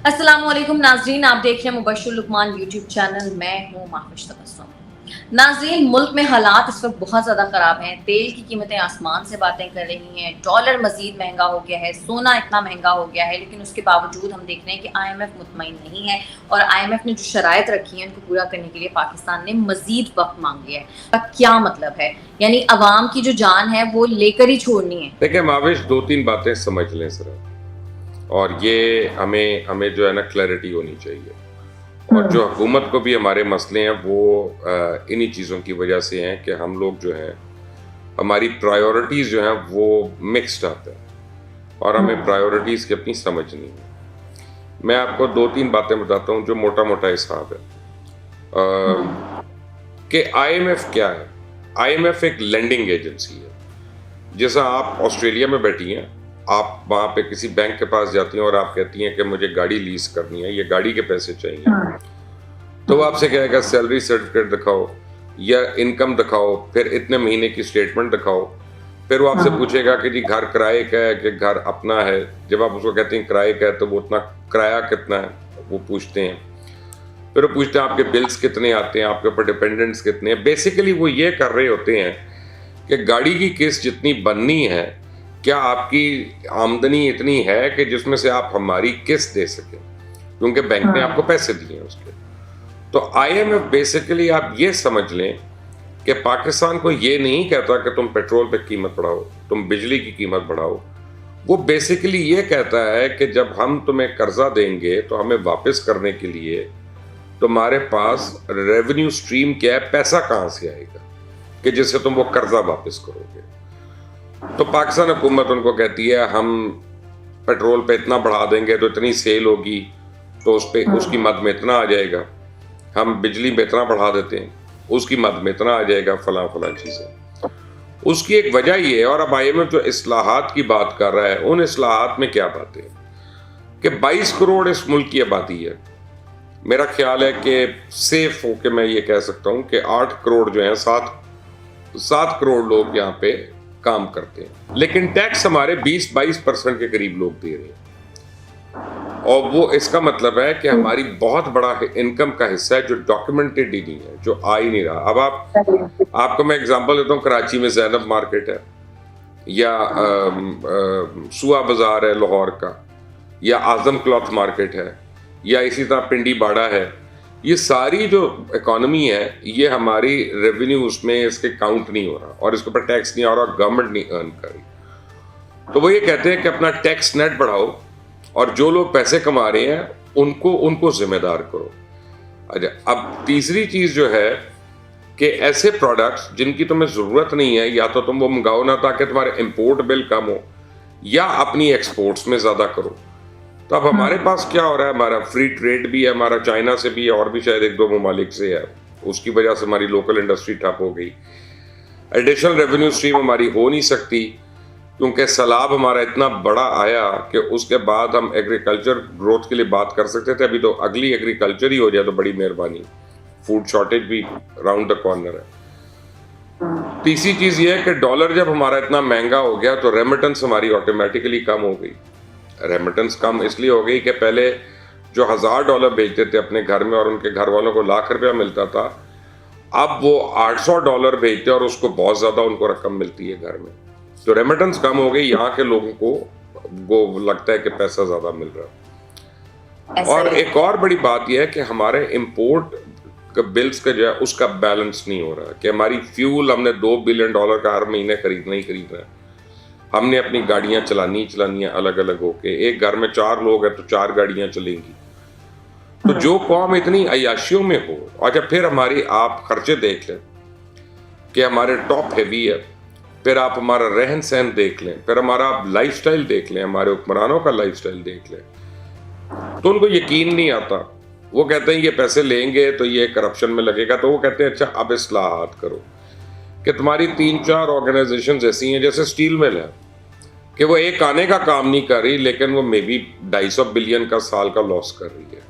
अस्सलामुअलैकुम नाजरीन, आप देख रहे हैं मुबश्शिर लुकमान यूट्यूब चैनल। मैं हूँ महफूज तबस्सुम। नाजरीन, मुल्क में हालात इस वक्त बहुत ज़्यादा ख़राब हैं। तेल की कीमतें आसमान से बातें कर रही हैं, डॉलर मज़ीद महंगा हो गया है, सोना इतना महंगा हो गया है, लेकिन उसके बावजूद हम देख रहे हैं कि IMF मुतमईन नहीं है और IMF ने जो शराइत रखी हैं उनको पूरा करने के लिए पाकिस्तान ने मज़ीद वक्त मांग लिया है। क्या मतलब है? यानी अवाम की जो जान है वो लेकर ही छोड़नी है। देखिए माविश, दो तीन बातें समझ लें जरा, और ये हमें जो है ना क्लैरिटी होनी चाहिए। और जो हुकूमत को भी हमारे मसले हैं वो इन्हीं चीज़ों की वजह से हैं कि हम लोग जो हैं, हमारी प्रायोरिटीज़ जो हैं वो मिक्स्ड आते हैं और हमें प्रायोरिटीज़ की अपनी समझ नहीं है। मैं आपको दो तीन बातें बताता हूँ जो मोटा मोटा हिसाब है कि IMF क्या है। IMF एक लेंडिंग एजेंसी है। जैसा आप ऑस्ट्रेलिया में बैठी हैं, आप वहाँ पे किसी बैंक के पास जाती हैं और आप कहती हैं कि मुझे गाड़ी लीज करनी है, ये गाड़ी के पैसे चाहिए, तो वो आपसे कहेगा सैलरी सर्टिफिकेट दिखाओ या इनकम दिखाओ, फिर इतने महीने की स्टेटमेंट दिखाओ। फिर वो आपसे पूछेगा कि जी घर किराए का है कि घर अपना है। जब आप उसको कहते हैं किराए का है तो वो उतना किराया कितना है वो पूछते हैं। फिर वो पूछते हैं आपके बिल्स कितने आते हैं, आपके ऊपर डिपेंडेंट्स कितने हैं। बेसिकली वो ये कर रहे होते हैं कि गाड़ी की किस्त जितनी बननी है, क्या आपकी आमदनी इतनी है कि जिसमें से आप हमारी किस्त दे सकें, क्योंकि बैंक ने आपको पैसे दिए हैं उसके। तो IMF बेसिकली आप ये समझ लें कि पाकिस्तान को ये नहीं कहता कि तुम पेट्रोल पे कीमत बढ़ाओ, तुम बिजली की कीमत बढ़ाओ। वो बेसिकली ये कहता है कि जब हम तुम्हें कर्जा देंगे तो हमें वापस करने के लिए तुम्हारे पास रेवेन्यू स्ट्रीम क्या है, पैसा कहाँ से आएगा कि जिससे तुम वो कर्जा वापस करोगे। तो पाकिस्तान हुकूमत उनको कहती है हम पेट्रोल पे इतना बढ़ा देंगे तो इतनी सेल होगी, तो उस पे उसकी मद में इतना आ जाएगा। हम बिजली में इतना बढ़ा देते हैं, उसकी मद में इतना आ जाएगा, फला फला चीज़ें। उसकी एक वजह ये है। और अब IMF जो इस्लाहात की बात कर रहा है, उन इस्लाहात में क्या बात है कि 22 करोड़ इस मुल्क की आबादी है। मेरा ख्याल है कि सेफ हो के मैं ये कह सकता हूँ कि 8 करोड़ जो हैं, 7 करोड़ लोग यहाँ पे काम करते हैं, लेकिन टैक्स हमारे 20-22% के करीब लोग दे रहे हैं। और वो इसका मतलब है कि हमारी बहुत बड़ा इनकम का हिस्सा है जो डॉक्यूमेंटेड ही नहीं है, जो आ ही नहीं रहा। अब आपको मैं एग्जांपल देता हूँ, कराची में ज़ैनब मार्केट है, या सुआ बाजार है लाहौर का, या आजम क्लॉथ मार्केट है, या इसी तरह पिंडी बाड़ा है। ये सारी जो इकोनॉमी है, ये हमारी रेवेन्यू उसमें इसके काउंट नहीं हो रहा और इसके ऊपर टैक्स नहीं आ रहा, गवर्नमेंट नहीं अर्न कर रही। तो वो ये कहते हैं कि अपना टैक्स नेट बढ़ाओ और जो लोग पैसे कमा रहे हैं उनको जिम्मेदार करो। अच्छा, अब तीसरी चीज़ जो है कि ऐसे प्रोडक्ट्स जिनकी तुम्हें ज़रूरत नहीं है, या तो तुम वो मंगाओ ना ताकि तुम्हारे इम्पोर्ट बिल कम हो, या अपनी एक्सपोर्ट्स में ज़्यादा करो। तो अब हमारे पास क्या हो रहा है, हमारा फ्री ट्रेड भी है, हमारा चाइना से भी है, और भी शायद एक दो ममालिक से है। उसकी वजह से हमारी लोकल इंडस्ट्री ठप हो गई। एडिशनल रेवेन्यू स्ट्रीम हमारी हो नहीं सकती क्योंकि सैलाब हमारा इतना बड़ा आया कि उसके बाद हम एग्रीकल्चर ग्रोथ के लिए बात कर सकते थे। अभी तो अगली एग्रीकल्चर ही हो जाए तो बड़ी मेहरबानी। फूड शॉर्टेज भी राउंड द कॉर्नर है। तीसरी चीज़ ये है कि डॉलर जब हमारा इतना महंगा हो गया तो रेमिटेंस हमारी ऑटोमेटिकली कम हो गई। रेमिटेंस कम इसलिए हो गई कि पहले जो $1000 भेजते थे अपने घर में और उनके घर वालों को ₹1,00,000 मिलता था, अब वो $800 भेजते हैं और उसको बहुत ज़्यादा उनको रकम मिलती है घर में। तो रेमिटेंस कम हो गई, यहाँ के लोगों को वो लगता है कि पैसा ज़्यादा मिल रहा है। और एक और बड़ी बात यह है कि हमारे इम्पोर्ट बिल्स का जो है उसका बैलेंस नहीं हो रहा कि हमारी फ्यूल हमने $2 बिलियन का हर महीने खरीदना ही खरीदना है। हमने अपनी गाड़ियां चलानी है अलग अलग होके। एक घर में 4 लोग हैं तो 4 गाड़ियां चलेंगी। तो जो कौम इतनी अय्याशियों में हो, अच्छा फिर हमारी आप खर्चे देख लें कि हमारे टॉप हैवी है, फिर आप हमारा रहन सहन देख लें, फिर हमारा आप लाइफस्टाइल देख लें, हमारे हुक्मरानों का लाइफस्टाइल देख लें, तो उनको यकीन नहीं आता। वो कहते हैं ये पैसे लेंगे तो ये करप्शन में लगेगा। तो वो कहते हैं अच्छा अब इस्लाहात करो कि तुम्हारी 3-4 ऑर्गेनाइजेशन ऐसी हैं जैसे स्टील मिल है कि वो एक आने का काम नहीं कर रही, लेकिन वो मे बी 250 बिलियन का साल का लॉस कर रही है,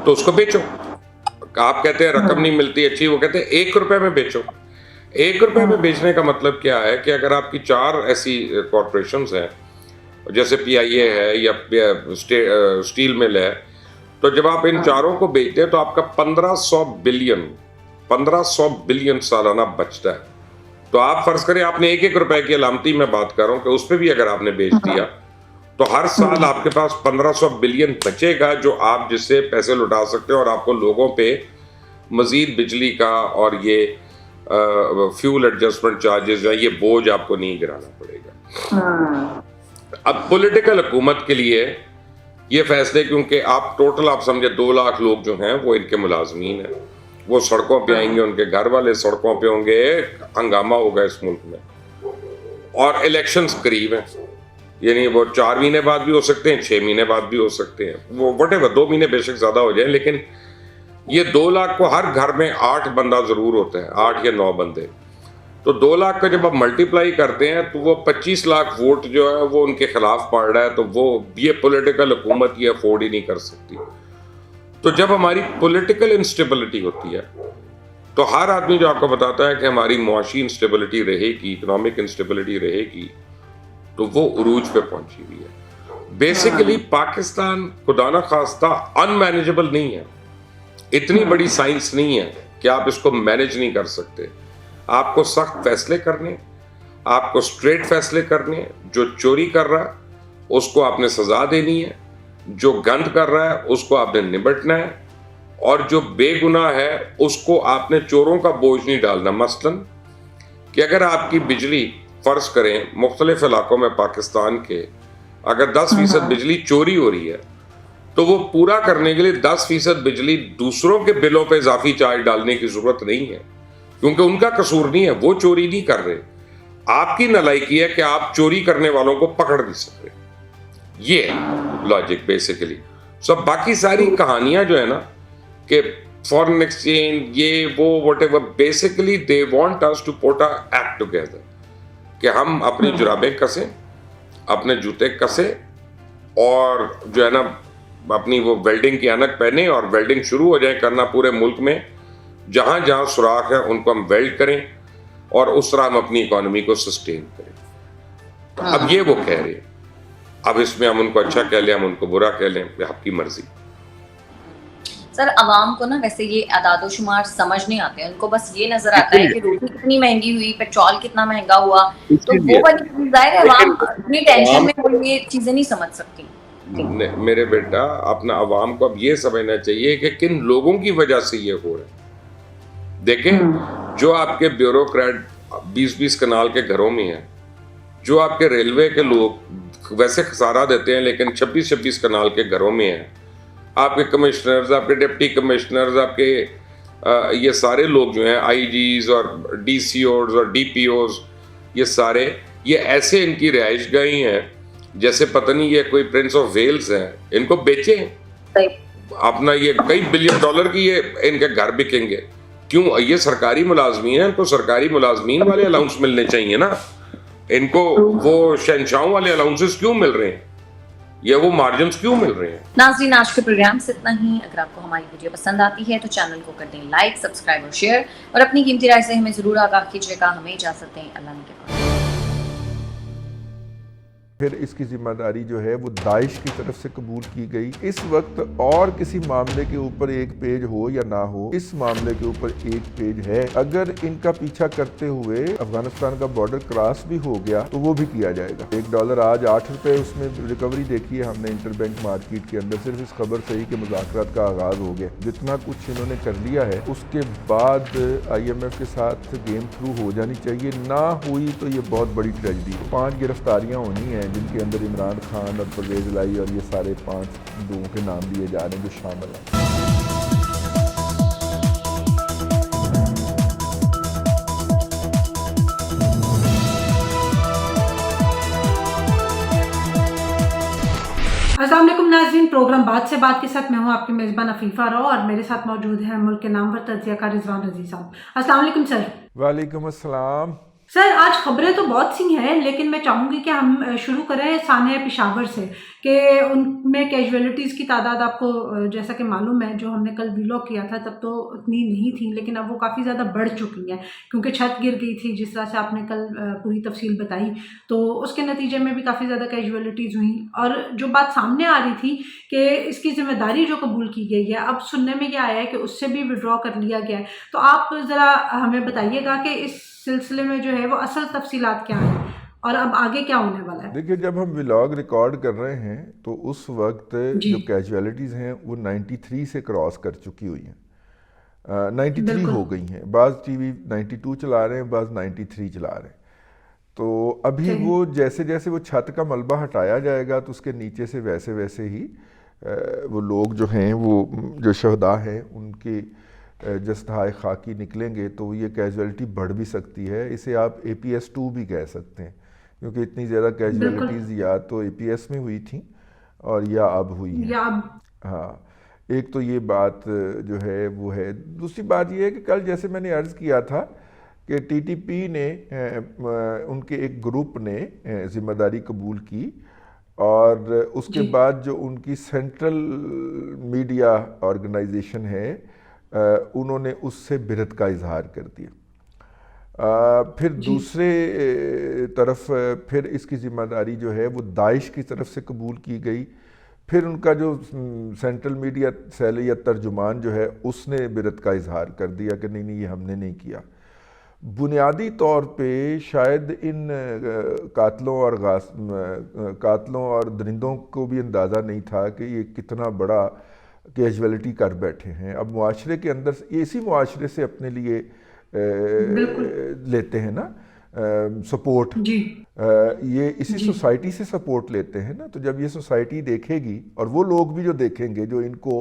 तो उसको बेचो। आप कहते हैं रकम नहीं मिलती अच्छी, वो कहते हैं ₹1 में बेचो। ₹1 में बेचने का मतलब क्या है कि अगर आपकी 4 ऐसी कॉरपोरेशंस हैं जैसे PIA है या स्टील मिल है, तो जब आप इन चारों को बेचते हैं तो आपका 1500 बिलियन सालाना बचता है। तो आप फर्ज करें आपने 1-1 रुपए की अलामती मैं बात कर रहा हूं कि उस पर भी अगर आपने बेच दिया तो हर साल आपके पास 1500 बिलियन बचेगा, जो आप जिससे पैसे लुटा सकते हो और आपको लोगों पे मजीद बिजली का और ये फ्यूल एडजस्टमेंट चार्जेस या ये बोझ आपको नहीं गिराना पड़ेगा। अब पॉलिटिकल हुकूमत के लिए ये फैसले, क्योंकि आप टोटल आप समझे 2 लाख लोग जो हैं वो इनके मुलाजमीन हैं, वो सड़कों पे आएंगे, उनके घर वाले सड़कों पे होंगे, हंगामा होगा इस मुल्क में, और इलेक्शंस करीब हैं, यानी वो 4 महीने बाद भी हो सकते हैं, 6 महीने बाद भी हो सकते हैं, वो वटेवर 2 महीने बेशक ज्यादा हो जाए, लेकिन ये 2 लाख को हर घर में 8 बंदा जरूर होता है, 8 या 9 बंदे। तो 2 लाख का जब आप मल्टीप्लाई करते हैं तो वो 25 लाख वोट जो है वो उनके खिलाफ पड़ रहा है, तो वो ये पॉलिटिकल हुकूमत ये अफोर्ड ही नहीं कर सकती। तो जब हमारी पॉलिटिकल इंस्टेबिलिटी होती है तो हर आदमी जो आपको बताता है कि हमारी मुआशी इंस्टेबिलिटी रहेगी, इकोनॉमिक इंस्टेबिलिटी रहेगी, तो वो उरूज पे पहुंची हुई है। बेसिकली पाकिस्तान खुदा ना खास्ता अनमैनेजेबल नहीं है, इतनी बड़ी साइंस नहीं है कि आप इसको मैनेज नहीं कर सकते। आपको सख्त फैसले करने, आपको स्ट्रेट फैसले करने, जो चोरी कर रहा है उसको आपने सजा देनी है, जो गंद कर रहा है उसको आपने निपटना है, और जो बेगुनाह है उसको आपने चोरों का बोझ नहीं डालना। मसलन कि अगर आपकी बिजली फर्ज करें मुख्तलिफ इलाकों में पाकिस्तान के अगर 10% बिजली चोरी हो रही है तो वो पूरा करने के लिए 10% बिजली दूसरों के बिलों पे इजाफी चार्ज डालने की जरूरत नहीं है, क्योंकि उनका कसूर नहीं है, वो चोरी नहीं कर रहे। आपकी नालायकी है कि आप चोरी करने वालों को पकड़ नहीं सकते। ये लॉजिक बेसिकली। सब बाकी सारी कहानियां जो है ना कि फॉरेन एक्सचेंज ये वो whatever, basically they want us to put a act together कि हम अपनी जुराबें कसें, अपने जूते कसे, और जो है ना अपनी वो वेल्डिंग की ऐनक पहने और वेल्डिंग शुरू हो जाए करना पूरे मुल्क में, जहां जहां सुराख है उनको हम वेल्ड करें और उस तरह हम अपनी इकोनॉमी को सस्टेन करें। अब ये वो कह रहे हैं, अब इसमें हम उनको अच्छा कह लें, हम उनको बुरा कह लें, आपकी मर्जी। सर अवाम को ना वैसे ये अदादो शुमार समझ नहीं आते, उनको बस ये नजर आता है कि रोटी कितनी महंगी हुई, पेट्रोल कितना महंगा हुआ, तो वो वाली जाहिर है अवाम अपनी टेंशन में वो ये चीजें नहीं समझ सकती। मेरे बेटा, अपना अवाम को अब ये समझना चाहिए कि किन लोगों की वजह से ये हो रहा है। देखें, जो आपके ब्यूरोक्रेट 20-20 कनाल के घरों में हैं, जो आपके रेलवे के लोग वैसे खसारा देते हैं लेकिन 26-26 कनाल के घरों में हैं, आपके कमिश्नर्स, आपके डिप्टी कमिश्नर्स, आपके ये सारे लोग जो हैं IGs और DCOs और DPOs, ये सारे ये ऐसे इनकी रिहाइश गाहें हैं जैसे पता नहीं ये कोई प्रिंस ऑफ वेल्स हैं। इनको बेचे अपना, ये कई बिलियन डॉलर की ये इनके घर बिकेंगे। क्यों? ये सरकारी मुलाजमीन है, इनको सरकारी मुलाजमीन वाले अलाउंस मिलने चाहिए ना, इनको वो शहंशाहों वाले अलाउंसेस क्यों मिल रहे हैं, ये वो मार्जिन क्यों मिल रहे हैं। नाज़रीन, आज के प्रोग्राम से इतना ही। अगर आपको हमारी वीडियो पसंद आती है तो चैनल को कर दें लाइक, सब्सक्राइब और शेयर, और अपनी कीमती राय से हमें जरूर आगाह कीजिएगा। हमें इजाजत दें, अल्लाह ने। फिर इसकी जिम्मेदारी जो है वो दाइश की तरफ से कबूल की गई। इस वक्त और किसी मामले के ऊपर एक पेज हो या ना हो, इस मामले के ऊपर एक पेज है। अगर इनका पीछा करते हुए अफगानिस्तान का बॉर्डर क्रॉस भी हो गया तो वो भी किया जाएगा। $1 आज 8 रुपए उसमें रिकवरी देखी है हमने इंटरबैंक मार्केट के अंदर, सिर्फ इस खबर से ही कि मुज़ाकरात का आगाज हो गया। जितना कुछ इन्होंने कर लिया है उसके बाद IMF के साथ गेम थ्रू हो जानी चाहिए। ना हुई तो ये बहुत बड़ी ट्रेजेडी है। 5 गिरफ्तारियां होनी है जिनके अंदर इमरान खान और परवेज लाई और ये सारे 5 लोगों के नाम दिए जा रहे हैं जो शामिल हैं। अस्सलाम वालेकुम नाज़रीन, प्रोग्राम बात से बात के साथ मैं हूं आपकी मेज़बान अफीफ़ा रो और मेरे साथ मौजूद है मुल्क के नामवर तज्ज़ियाकार रिजवान रज़ी साहब। अस्सलाम वालेकुम सर। वालेकुम अस्सलाम। सर आज खबरें तो बहुत सी हैं, लेकिन मैं चाहूँगी कि हम शुरू करें सानिया पेशावर से कि उनमें कैजुअलिटीज़ की तादाद आपको जैसा कि मालूम है, जो हमने कल व्लॉग किया था तब तो उतनी नहीं थी, लेकिन अब वो काफ़ी ज़्यादा बढ़ चुकी हैं क्योंकि छत गिर गई थी, जिस तरह से आपने कल पूरी तफसील बताई, तो उसके नतीजे में भी काफ़ी ज़्यादा कैजुअलिटीज़ हुई। और जो बात सामने आ रही थी कि इसकी जिम्मेदारी जो कबूल की गई है, अब सुनने में यह आया है कि उससे भी विड्रॉ कर लिया गया है। तो आप ज़रा हमें बताइएगा कि इस सिलसिले में जो है वो असल तफसीलात क्या हैं और अब आगे क्या होने वाला है। देखिए, जब हम व्लॉग रिकॉर्ड कर रहे हैं तो उस वक्त जी जो कैजुअलिटीज़ हैं वो 93 से क्रॉस कर चुकी हुई हैं, 93 बिल्कुल हो गई हैं। बाज़ टीवी 92 चला रहे हैं, बाज़ 93 चला रहे हैं। तो अभी सही वो जैसे जैसे वो छत का मलबा हटाया जाएगा तो उसके नीचे से वैसे वैसे ही वो लोग जो हैं, वो जो शहदा हैं, उनके जस्ताए खाकी निकलेंगे, तो ये कैजुअलिटी बढ़ भी सकती है। इसे आप APS-2 भी कह सकते हैं, क्योंकि इतनी ज़्यादा बिल्कुल कैजुअलिटीज़ या तो APS में हुई थी और या अब हुई हैं। या हाँ, एक तो ये बात जो है वो है। दूसरी बात ये है कि कल जैसे मैंने अर्ज़ किया था कि TTP ने उनके एक ग्रुप ने ज़िम्मेदारी कबूल की, और उसके जी बाद जो उनकी सेंट्रल मीडिया ऑर्गेनाइजेशन है, उन्होंने उससे बिरत का इजहार कर दिया। फिर जी दूसरे तरफ फिर इसकी ज़िम्मेदारी जो है वो दाइश की तरफ से कबूल की गई। फिर उनका जो सेंट्रल मीडिया सेल या तर्जुमान जो है, उसने बिरत का इजहार कर दिया कि नहीं नहीं, ये हमने नहीं किया। बुनियादी तौर पे शायद इन कातलों और दरिंदों को भी अंदाज़ा नहीं था कि ये कितना बड़ा कैजुअलिटी कर बैठे हैं। अब मुआशरे के अंदर ये इसी मुआशरे से अपने लिए बिल्कुल लेते हैं ना सपोर्ट, जी ये इसी जी सोसाइटी से सपोर्ट लेते हैं ना। तो जब ये सोसाइटी देखेगी, और वो लोग भी जो देखेंगे जो इनको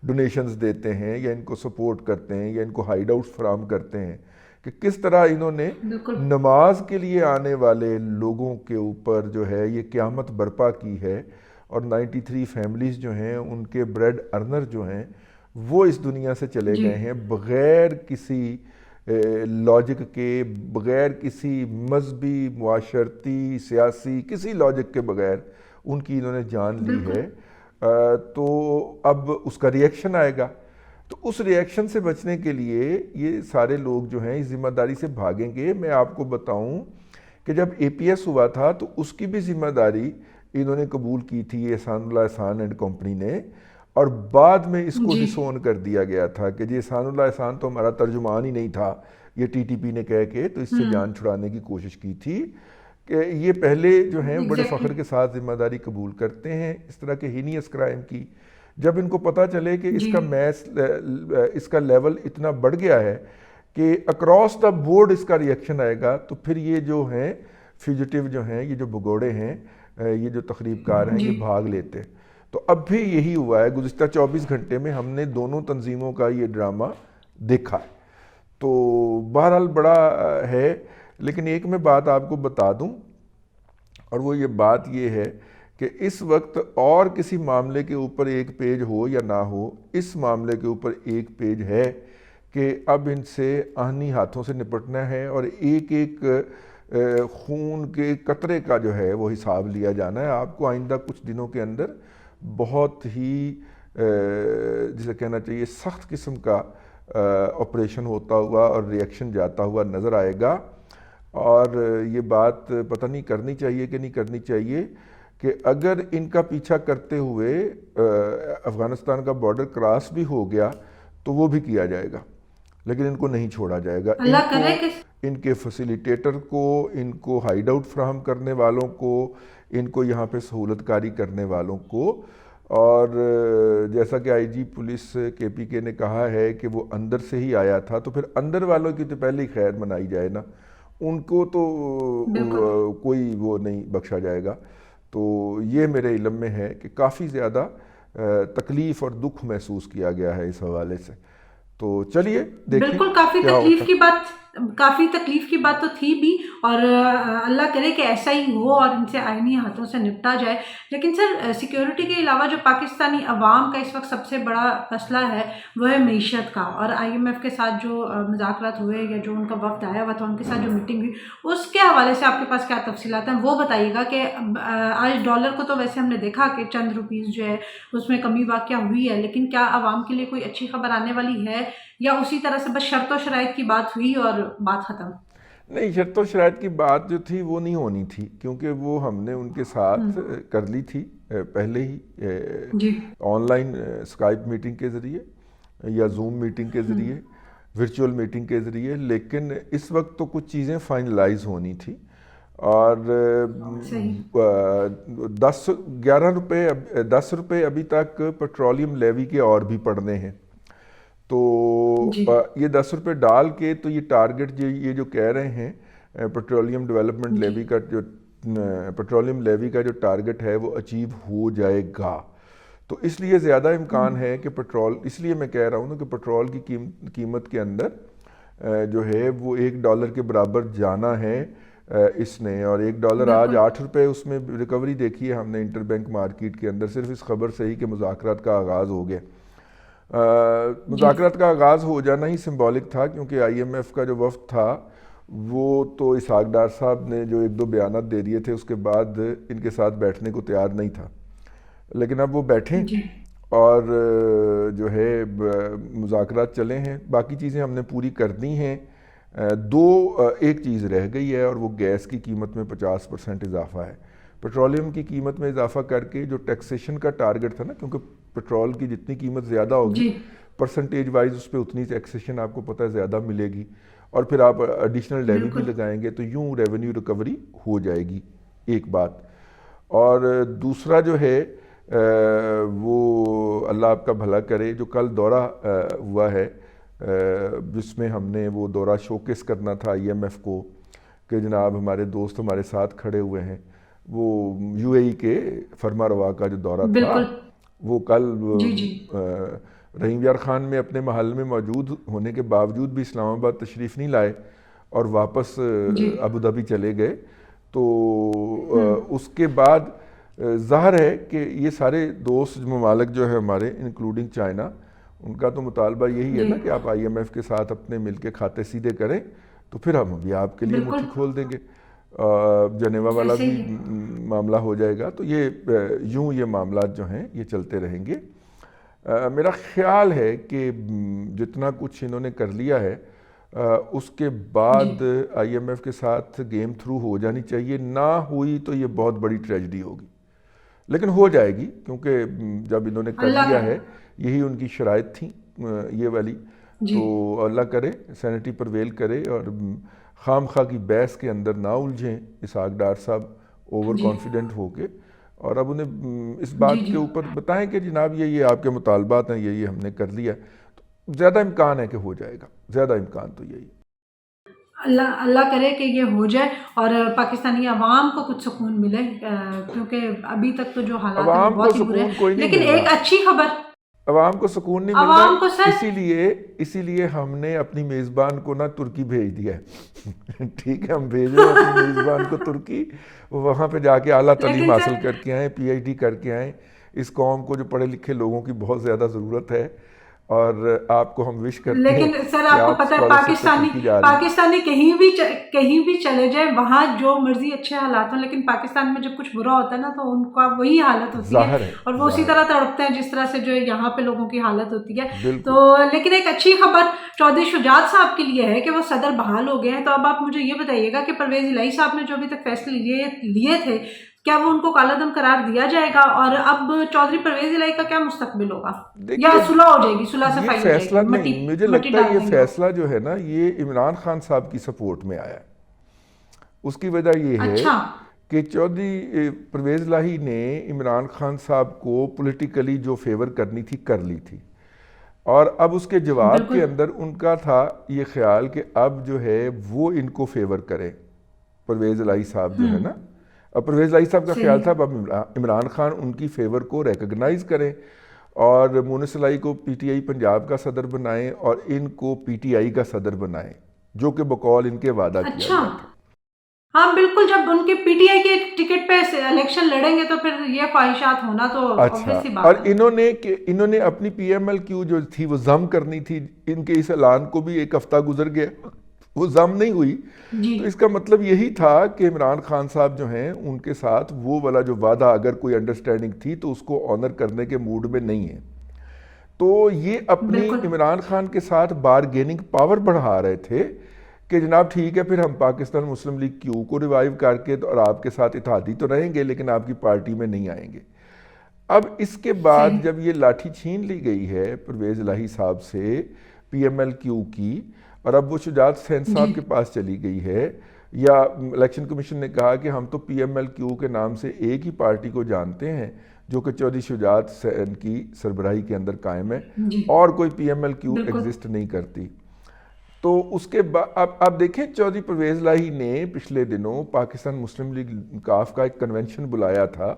डोनेशंस देते हैं या इनको सपोर्ट करते हैं या इनको हाइड आउट्स फराहम करते हैं, कि किस तरह इन्होंने बिल्कुल नमाज के लिए आने वाले लोगों के ऊपर जो है ये क़यामत बर्पा की है। और 93 फैमिलीज़ जो हैं, उनके ब्रेड अर्नर जो हैं, वो इस दुनिया से चले जी गए हैं बग़ैर किसी लॉजिक के, बग़ैर किसी मजहबी, मुआशरती, सियासी किसी लॉजिक के बग़ैर उनकी इन्होंने जान ली बिल्कुल है। तो अब उसका रिएक्शन आएगा। तो उस रिएक्शन से बचने के लिए ये सारे लोग जो हैं इस ज़िम्मेदारी से भागेंगे। मैं आपको बताऊं कि जब APS हुआ था तो उसकी भी ज़िम्मेदारी इन्होंने कबूल की थी, एहसानुल्लाह एहसान एंड कंपनी ने, और बाद में इसको जी डिसोन कर दिया गया था कि जी एहसानुल्लाह एहसान तो हमारा तर्जुमान ही नहीं था, ये TTP ने कह के तो इससे जान छुड़ाने की कोशिश की थी। कि ये पहले जो हैं बड़े एग्जैक्टली फ़ख्र के साथ ज़िम्मेदारी कबूल करते हैं इस तरह के हीनियस क्राइम की। जब इनको पता चले कि जी इसका लेवल इतना बढ़ गया है कि अक्रॉस द बोर्ड इसका रिएक्शन आएगा, तो फिर ये जो हैं फ्यूजिटिव जो हैं, ये जो भगोड़े हैं, ये जो तखरीबकार हैं, जी ये भाग लेते। तो अब भी यही हुआ है। गुज़िश्ता 24 घंटे में हमने दोनों तंजीमों का ये ड्रामा देखा है। तो बहरहाल बड़ा है। लेकिन एक मैं बात आपको बता दूं, और वो ये बात ये है कि इस वक्त और किसी मामले के ऊपर एक पेज हो या ना हो, इस मामले के ऊपर एक पेज है कि अब इनसे आहनी हाथों से निपटना है और एक एक खून के कतरे का जो है वो हिसाब लिया जाना है। आपको आइंदा कुछ दिनों के अंदर बहुत ही जिसे कहना चाहिए सख्त किस्म का ऑपरेशन होता हुआ और रिएक्शन जाता हुआ नज़र आएगा। और ये बात पता नहीं करनी चाहिए कि नहीं करनी चाहिए कि अगर इनका पीछा करते हुए अफ़गानिस्तान का बॉर्डर क्रॉस भी हो गया तो वो भी किया जाएगा, लेकिन इनको नहीं छोड़ा जाएगा। अल्लाह करे कि इनके फैसिलिटेटर को, इनको हाइड आउट फ्राहम करने वालों को, इनको यहाँ पे सहूलतकारी करने वालों को। और जैसा कि IG पुलिस KPK ने कहा है कि वो अंदर से ही आया था, तो फिर अंदर वालों की तो पहले ही खैर मनाई जाए ना, उनको तो बिल्कुल कोई वो नहीं बख्शा जाएगा। तो ये मेरे इल्म में है कि काफ़ी ज़्यादा तकलीफ़ और दुख महसूस किया गया है इस हवाले से। तो चलिए देखें बिल्कुल काफी क्या तकलीफ होता की बात काफ़ी तकलीफ़ की बात तो थी भी, और अल्लाह करे कि ऐसा ही हो और इनसे आईनी हाथों से निपटा जाए। लेकिन सर, सिक्योरिटी के अलावा जो पाकिस्तानी अवाम का इस वक्त सबसे बड़ा मसला है वो है मईशत का, और IMF के साथ जो मुज़ाकरात हुए या जो उनका वफ्द आया हुआ था उनके साथ जो मीटिंग हुई, उसके हवाले से आपके पास क्या तफसीलात हैं वो बताइएगा। कि आज डॉलर को तो वैसे हमने देखा कि चंद रुपीज़ जो है उसमें कमी वाक़या हुई है, लेकिन क्या आवाम के लिए कोई अच्छी खबर आने वाली है, या उसी तरह से बस शर्त व शराइत की बात हुई और बात ख़त्म? नहीं, शर्त व शराइत की बात जो थी वो नहीं होनी थी, क्योंकि वो हमने उनके साथ कर ली थी पहले ही जी। ऑनलाइन स्काइप मीटिंग के ज़रिए या जूम मीटिंग के ज़रिए, वर्चुअल मीटिंग के ज़रिए। लेकिन इस वक्त तो कुछ चीज़ें फाइनलाइज होनी थी, और 10 रुपये अभी तक पेट्रोलियम लेवी के और भी पड़ने हैं। तो ये 10 रुपये डाल के तो ये टारगेट ये जो कह रहे हैं पेट्रोलियम डेवलपमेंट लेवी का, जो पेट्रोलियम लेवी का जो टारगेट है वो अचीव हो जाएगा। तो इसलिए ज़्यादा इम्कान है कि पेट्रोल, इसलिए मैं कह रहा हूँ ना कि पेट्रोल की कीमत के अंदर जो है वो $1 के बराबर जाना है इसने। और $1 आज 8 रुपये, उसमें रिकवरी देखी है हमने इंटरबैंक मार्केट के अंदर, सिर्फ इस खबर से ही कि मुज़ाकरात का आगाज़ हो गया। मुज़ाकरात का आगाज़ हो जाना ही सिंबॉलिक था, क्योंकि IMF का जो वफ़द था वो तो इसहाक डार साहब ने जो 1-2 बयानात दे दिए थे उसके बाद इनके साथ बैठने को तैयार नहीं था। लेकिन अब वो बैठे और जो है मुज़ाकरात चले हैं, बाकी चीज़ें हमने पूरी करनी हैं। एक चीज़ रह गई है, और वो गैस की कीमत में 50% इजाफा है। पेट्रोलियम की कीमत में इजाफा करके जो टैक्सेशन का टारगेट था ना, क्योंकि पेट्रोल की जितनी कीमत ज़्यादा होगी परसेंटेज वाइज उस पर उतनी टैक्सेशन आपको पता है ज़्यादा मिलेगी, और फिर आप एडिशनल लेवी भी लगाएंगे तो यूँ रेवेन्यू रिकवरी हो जाएगी, एक बात। और दूसरा जो है वो अल्लाह आपका भला करे, जो कल दौरा हुआ है जिसमें हमने वो दौरा शोकेस करना था IMF को कि जनाब हमारे दोस्त हमारे साथ खड़े हुए हैं, वो UAE के फरमारवा का जो दौरा था वो कल रहीम यार खान में अपने महल में मौजूद होने के बावजूद भी इस्लामाबाद तशरीफ़ नहीं लाए और वापस अबू धाबी चले गए। तो उसके बाद ज़ाहिर है कि ये सारे दोस्त ममालिक जो है हमारे, इंक्लूडिंग चाइना, उनका तो मुतालबा यही है ना कि आप IMF के साथ अपने मिल के खाते सीधे करें, तो फिर हम भी आपके लिए मुट्ठी खोल देंगे, जनेवा वाला भी मामला हो जाएगा। तो ये यूँ ये मामला जो हैं ये चलते रहेंगे। मेरा ख्याल है कि जितना कुछ इन्होंने कर लिया है उसके बाद IMF के साथ गेम थ्रू हो जानी चाहिए। ना हुई तो ये बहुत बड़ी ट्रेजेडी होगी, लेकिन हो जाएगी, क्योंकि जब इन्होंने कर लिया है यही उनकी शराइत थी ये वाली। तो अल्लाह करे सैनिटी परवेल करे और खाम खा की बहस के अंदर ना उलझें इसहाक डार साहब ओवर कॉन्फिडेंट होके, और अब उन्हें इस बात के ऊपर बताएं कि जनाब ये आपके मुतालबात हैं, ये हमने कर लिया। तो ज़्यादा इम्कान है कि हो जाएगा, ज़्यादा इम्कान तो यही। अल्लाह करे कि ये हो जाए और पाकिस्तानी अवाम को कुछ सुकून मिले, क्योंकि अभी तक तो जो हालात हैं बहुत ही बुरे हैं। लेकिन एक अच्छी खबर, अवाम को सुकून नहीं मिल रहा, इसीलिए हमने अपनी मेज़बान को ना तुर्की भेज दिया है। ठीक है, हम भेज रहे हैं अपनी मेज़बान को तुर्की, वहाँ पे जाके आला तालीम हासिल करके आएँ, PhD करके आएँ। इस कौम को जो पढ़े लिखे लोगों की बहुत ज़्यादा ज़रूरत है, और आपको हम विश करते हैं। लेकिन सर आपको पता है पाकिस्तानी कहीं भी चले जाए, वहाँ जो मर्जी अच्छे हालात हों, लेकिन पाकिस्तान में जब कुछ बुरा होता है ना तो उनका वही हालत होती है और वो उसी तरह तड़पते हैं जिस तरह से जो यहाँ पे लोगों की हालत होती है। तो लेकिन एक अच्छी खबर चौधरी शुजात साहब के लिए है कि वो सदर बहाल हो गए हैं। तो अब आप मुझे ये बताइएगा कि परवेज़ इलाही साहब ने जो अभी तक फैसले लिए थे, क्या वो उनको कालादम करार दिया जाएगा, और अब चौधरी परवेज़ इलाही का क्या मुस्तकबिल होगा, या सुलह हो जाएगी, सुलह से फाइल फैसला नहीं, मुझे लगता है ये फैसला जो है ना ये इमरान खान साहब की सपोर्ट में आया। उसकी वजह ये है कि चौधरी परवेज़ इलाही ने इमरान खान साहब को पॉलिटिकली जो फेवर करनी थी कर ली थी, और अब उसके जवाब के अंदर उनका था ये ख्याल कि अब जो है वो इनको फेवर करें, परवेज़ इलाही साहब जो है ना। अब परवेज़ इलाही साहब का ख्याल था अब इमरान खान उनकी फेवर को रिकग्नाइज़ करें और मुनिस इलाही को PTI पंजाब का सदर बनाएं और इनको PTI का सदर बनाएं। जो कि बकौल इनके वादा किया अच्छा। गया था। हाँ बिल्कुल, जब उनके पीटीआई के टिकट पे इलेक्शन लड़ेंगे तो फिर ये ख्वाहिशात होना तो अच्छा, ऑब्वियस सी बात और है। इन्होंने अपनी पीएमएलक्यू जो थी वो जम करनी थी, इनके इस ऐलान को भी एक हफ्ता गुजर गया, वो जम नहीं हुई। जी तो इसका मतलब यही था कि इमरान खान साहब जो हैं उनके साथ वो वाला जो वादा, अगर कोई अंडरस्टैंडिंग थी तो उसको ऑनर करने के मूड में नहीं है। तो ये अपनी बिल्कुल। इमरान खान के साथ बारगेनिंग पावर बढ़ा रहे थे कि जनाब ठीक है, फिर हम पाकिस्तान मुस्लिम लीग क्यू को रिवाइव करके तो और आपके साथ इत्तेहादी तो रहेंगे लेकिन आपकी पार्टी में नहीं आएंगे। अब इसके बाद सही। जब ये लाठी छीन ली गई है परवेज़ इलाही साहब से पीएमएलक्यू की, और अब वो शुजात हुसैन साहब जी के पास चली गई है, या इलेक्शन कमीशन ने कहा कि हम तो पीएमएलक्यू के नाम से एक ही पार्टी को जानते हैं जो कि चौधरी शुजात हुसैन की सरबराही के अंदर कायम है जी और कोई पीएमएलक्यू बिल्कुल। एग्जिस्ट नहीं करती। तो उसके बाद अब आप देखें, चौधरी परवेज़ इलाही ने पिछले दिनों पाकिस्तान मुस्लिम लीग काफ का एक कन्वेंशन बुलाया था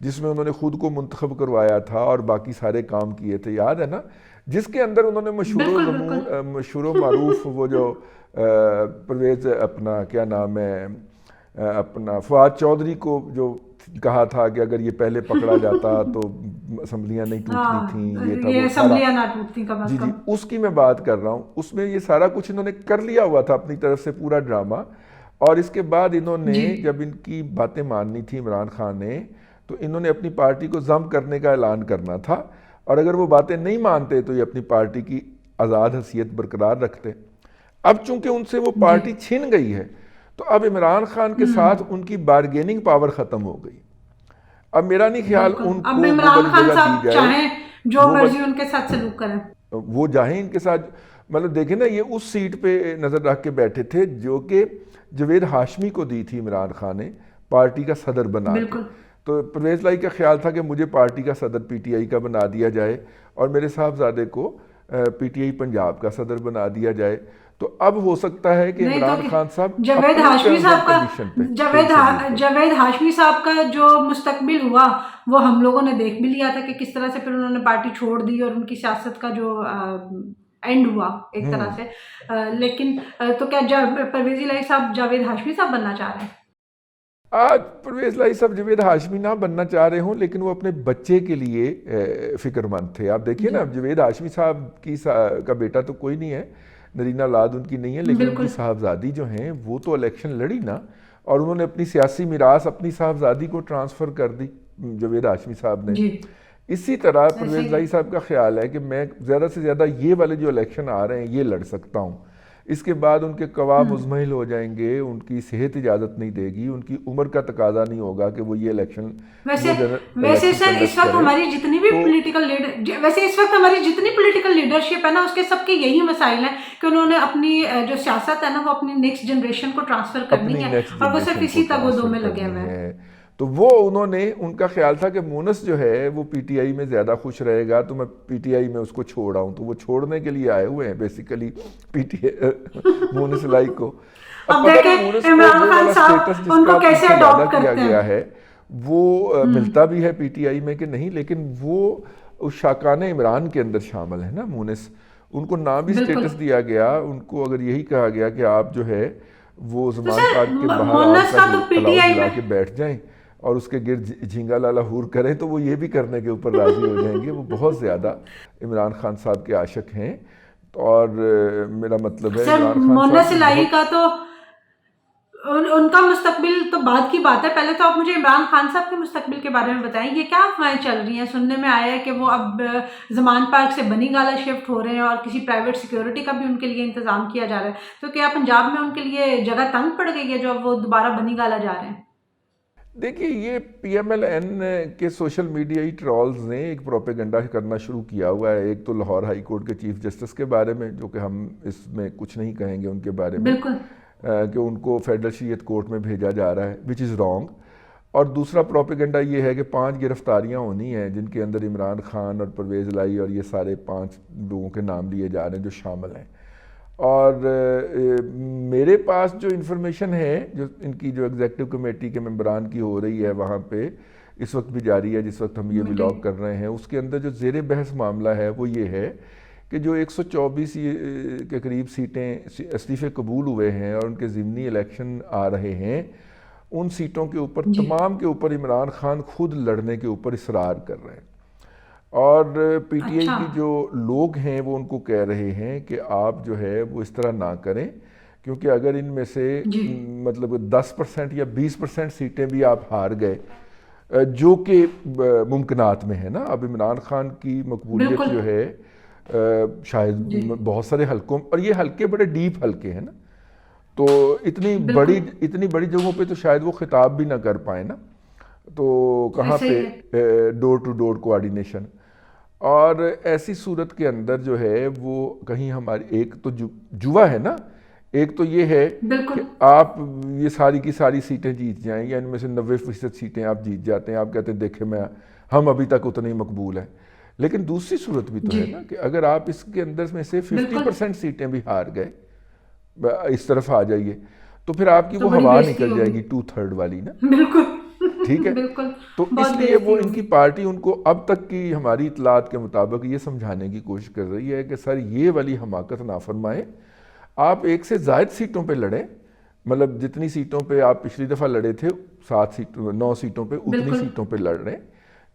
जिसमें उन्होंने खुद को मुंतखब करवाया था और बाकी सारे काम किए थे, याद है ना, जिसके अंदर उन्होंने बिल्कुल बिल्कुल। मशहूर मारूफ वो जो परवेज़ अपना क्या नाम है अपना फवाद चौधरी को जो कहा था कि अगर ये पहले पकड़ा जाता तो असम्बलियाँ नहीं टूटनी हाँ थी, ये था ये वो असम्बलियाँ सारा। ना टूटती कम जी अज जी, कम। उसकी मैं बात कर रहा हूँ। उसमें ये सारा कुछ इन्होंने कर लिया हुआ था अपनी तरफ से, पूरा ड्रामा। और इसके बाद इन्होंने जी जब इनकी बातें माननी थी इमरान खान ने, तो इन्होंने अपनी पार्टी को जम करने का ऐलान करना था, और अगर वो बातें नहीं मानते तो ये अपनी पार्टी की आज़ाद हैसियत बरकरार रखते। अब चूंकि उनसे वो पार्टी छिन गई है तो अब इमरान खान के साथ उनकी बारगेनिंग पावर ख़त्म हो गई। अब मेरा नहीं ख्याल बिल्कुल। उनको अब वो इमरान वाली खान जगह साहब दी जाए, चाहें जो वो मर्जी उनके साथ सलूक करें। वो जाहिर इनके साथ, मतलब देखें ना, ये उस सीट पे नज़र रख के बैठे थे जो कि जवेद हाशमी को दी थी इमरान खान ने पार्टी का सदर बना के। बिल्कुल। तो परवेज़ इलाही का ख्याल था कि मुझे पार्टी का सदर पीटीआई का बना दिया जाए और मेरे साहबजादे को पीटीआई पंजाब का सदर बना दिया जाए। तो अब हो सकता है कि नहीं तो इमरान खान साहब जावेद अपने हाशमी terms साहब and का condition पे फिर से जीते। जावेद हाशमी साहब का जो मुस्तकबिल हुआ वो हम लोगों ने देख भी लिया था कि किस तरह से फिर उन्होंने पार्टी छोड़ दी और उनकी सियासत का जो एंड हुआ एक तरह से। लेकिन तो क्या परवेज़ इलाही साहब जावेद हाशमी साहब बनना चाह रहे हैं? आज परवेज़ इलाही साहब जवेद हाशमी ना बनना चाह रहे हों, लेकिन वो अपने बच्चे के लिए फिक्रमंद थे। आप देखिए ना, जवेद हाशमी साहब का बेटा तो कोई नहीं है, नरीना औलाद उनकी नहीं है, लेकिन उनकी साहबजादी जो हैं वो तो इलेक्शन लड़ी ना, और उन्होंने अपनी सियासी मिरास अपनी साहबजादी को ट्रांसफ़र कर दी जवेद हाशमी साहब ने। इसी तरह परवेज़ इलाही साहब का ख्याल है कि मैं ज़्यादा से ज़्यादा ये वाले जो इलेक्शन आ रहे हैं ये लड़ सकता हूँ, इसके बाद उनके कवा मुजमहिल हो जाएंगे, उनकी सेहत इजाज़त नहीं देगी, उनकी उम्र का तकाजा नहीं होगा कि वो ये इलेक्शन। वैसे सर इस वक्त हमारी जितनी भी पॉलिटिकल लीडरशिप है ना, उसके सबके यही मसाइल हैं कि उन्होंने अपनी जो सियासत है ना वो अपनी नेक्स्ट जनरेशन को ट्रांसफर करनी है और वो सिर्फ इसी तगोदो में लगे हुए हैं। तो वो उनका ख्याल था कि मूनस जो है वो पीटीआई में ज़्यादा खुश रहेगा, तो मैं पीटीआई में उसको छोड़ आऊँ। तो वो छोड़ने के लिए आए हुए हैं बेसिकली पीटीआई मूनस इलाही को। अब देखें इमरान खान साहब उनको कैसे अडॉप्ट करते हैं। गया है वो मिलता भी है पीटीआई में कि नहीं, लेकिन वो उस शाकाने इमरान के अंदर शामिल है ना मूनस, उनको ना भी स्टेटस दिया गया। उनको अगर यही कहा गया कि आप जो है वो ज़मान पार्क के बाहर ला के बैठ जाएं और उसके गिर्द झींगा लाला हूर करें, तो वो ये भी करने के ऊपर राजी हो जाएंगे। वो बहुत ज़्यादा इमरान खान साहब के आशिक हैं। और मेरा मतलब है मोहम्मद इलाही का तो उनका मुस्तकबिल तो बाद की बात है। पहले तो आप मुझे इमरान खान साहब के मुस्तकबिल के बारे में बताएं, ये क्या अफवाहें चल रही हैं? सुनने में आया है कि वो अब ज़मान पार्क से बनी गाला शिफ्ट हो रहे हैं और किसी प्राइवेट सिक्योरिटी का भी उनके लिए इंतज़ाम किया जा रहा है। तो क्या पंजाब में उनके लिए जगह तंग पड़ गई है जो अब वो दोबारा बनी गाला जा रहे हैं? देखिए, ये PMLN के सोशल मीडिया ट्रॉल्स ने एक प्रोपेगेंडा करना शुरू किया हुआ है। एक तो लाहौर हाई कोर्ट के चीफ जस्टिस के बारे में, जो कि हम इसमें कुछ नहीं कहेंगे उनके बारे में, बिल्कुल कि उनको फेडरल शरीयत कोर्ट में भेजा जा रहा है, विच इज़ रॉन्ग। और दूसरा प्रोपेगेंडा ये है कि 5 गिरफ्तारियां होनी हैं जिनके अंदर इमरान खान और परवेज़ इलाही और ये सारे 5 लोगों के नाम लिए जा रहे हैं जो शामिल हैं। और मेरे पास जो इन्फॉर्मेशन है, जो इनकी जो एग्जीक्यूटिव कमेटी के मेंबरान की हो रही है वहाँ पे इस वक्त भी जारी है, जिस वक्त हम ये व्लॉग कर रहे हैं, उसके अंदर जो ज़ेर बहस मामला है वो ये है कि जो 124 के करीब सीटें इस्तीफ़े कबूल हुए हैं और उनके ज़िमनी इलेक्शन आ रहे हैं, उन सीटों के ऊपर तमाम के ऊपर इमरान खान खुद लड़ने के ऊपर इसरार कर रहे हैं। और पीटीआई अच्छा। की जो लोग हैं वो उनको कह रहे हैं कि आप जो है वो इस तरह ना करें, क्योंकि अगर इनमें से जी। मतलब 10% या 20% सीटें भी आप हार गए, जो कि मुमकिनात में है ना, अब इमरान खान की मकबूलियत बिल्कुल। जो है शायद जी। बहुत सारे हलकों, और ये हलके बड़े डीप हलके हैं ना, तो बिल्कुल। इतनी बड़ी जगहों पे तो शायद वो खिताब भी ना कर पाए ना, तो कहाँ ऐसा पे ही है। Door to door coordination. और ऐसी सूरत के अंदर जो है वो कहीं हमारी एक तो जुआ है ना, एक तो ये है कि बिल्कुल। आप ये सारी की सारी सीटें जीत जाएं या इनमें से 90% सीटें आप जीत जाते हैं, आप कहते हैं देखे मैं हम अभी तक उतने ही मकबूल हैं। लेकिन दूसरी सूरत भी तो जी। है ना कि अगर आप इसके अंदर में से बिल्कुल। 50% सीटें भी हार गए, इस तरफ आ जाइए, तो फिर आपकी तो वो बड़ी हवा बेइज्जती निकल होगी। जाएगी 2/3 वाली ना। बिल्कुल। ठीक है, बिल्कुल। तो बहुत इसलिए बेइज्जती वो इनकी होगी। पार्टी उनको अब तक की हमारी इतलात के मुताबिक ये समझाने की कोशिश कर रही है कि सर ये वाली हमाकत ना फरमाएं, आप एक से ज़ायद सीटों पे लड़ें, मतलब जितनी सीटों पे आप पिछली दफ़ा लड़े थे 9 सीटों पे, उतनी बिल्कुल। सीटों पे लड़ रहे हैं।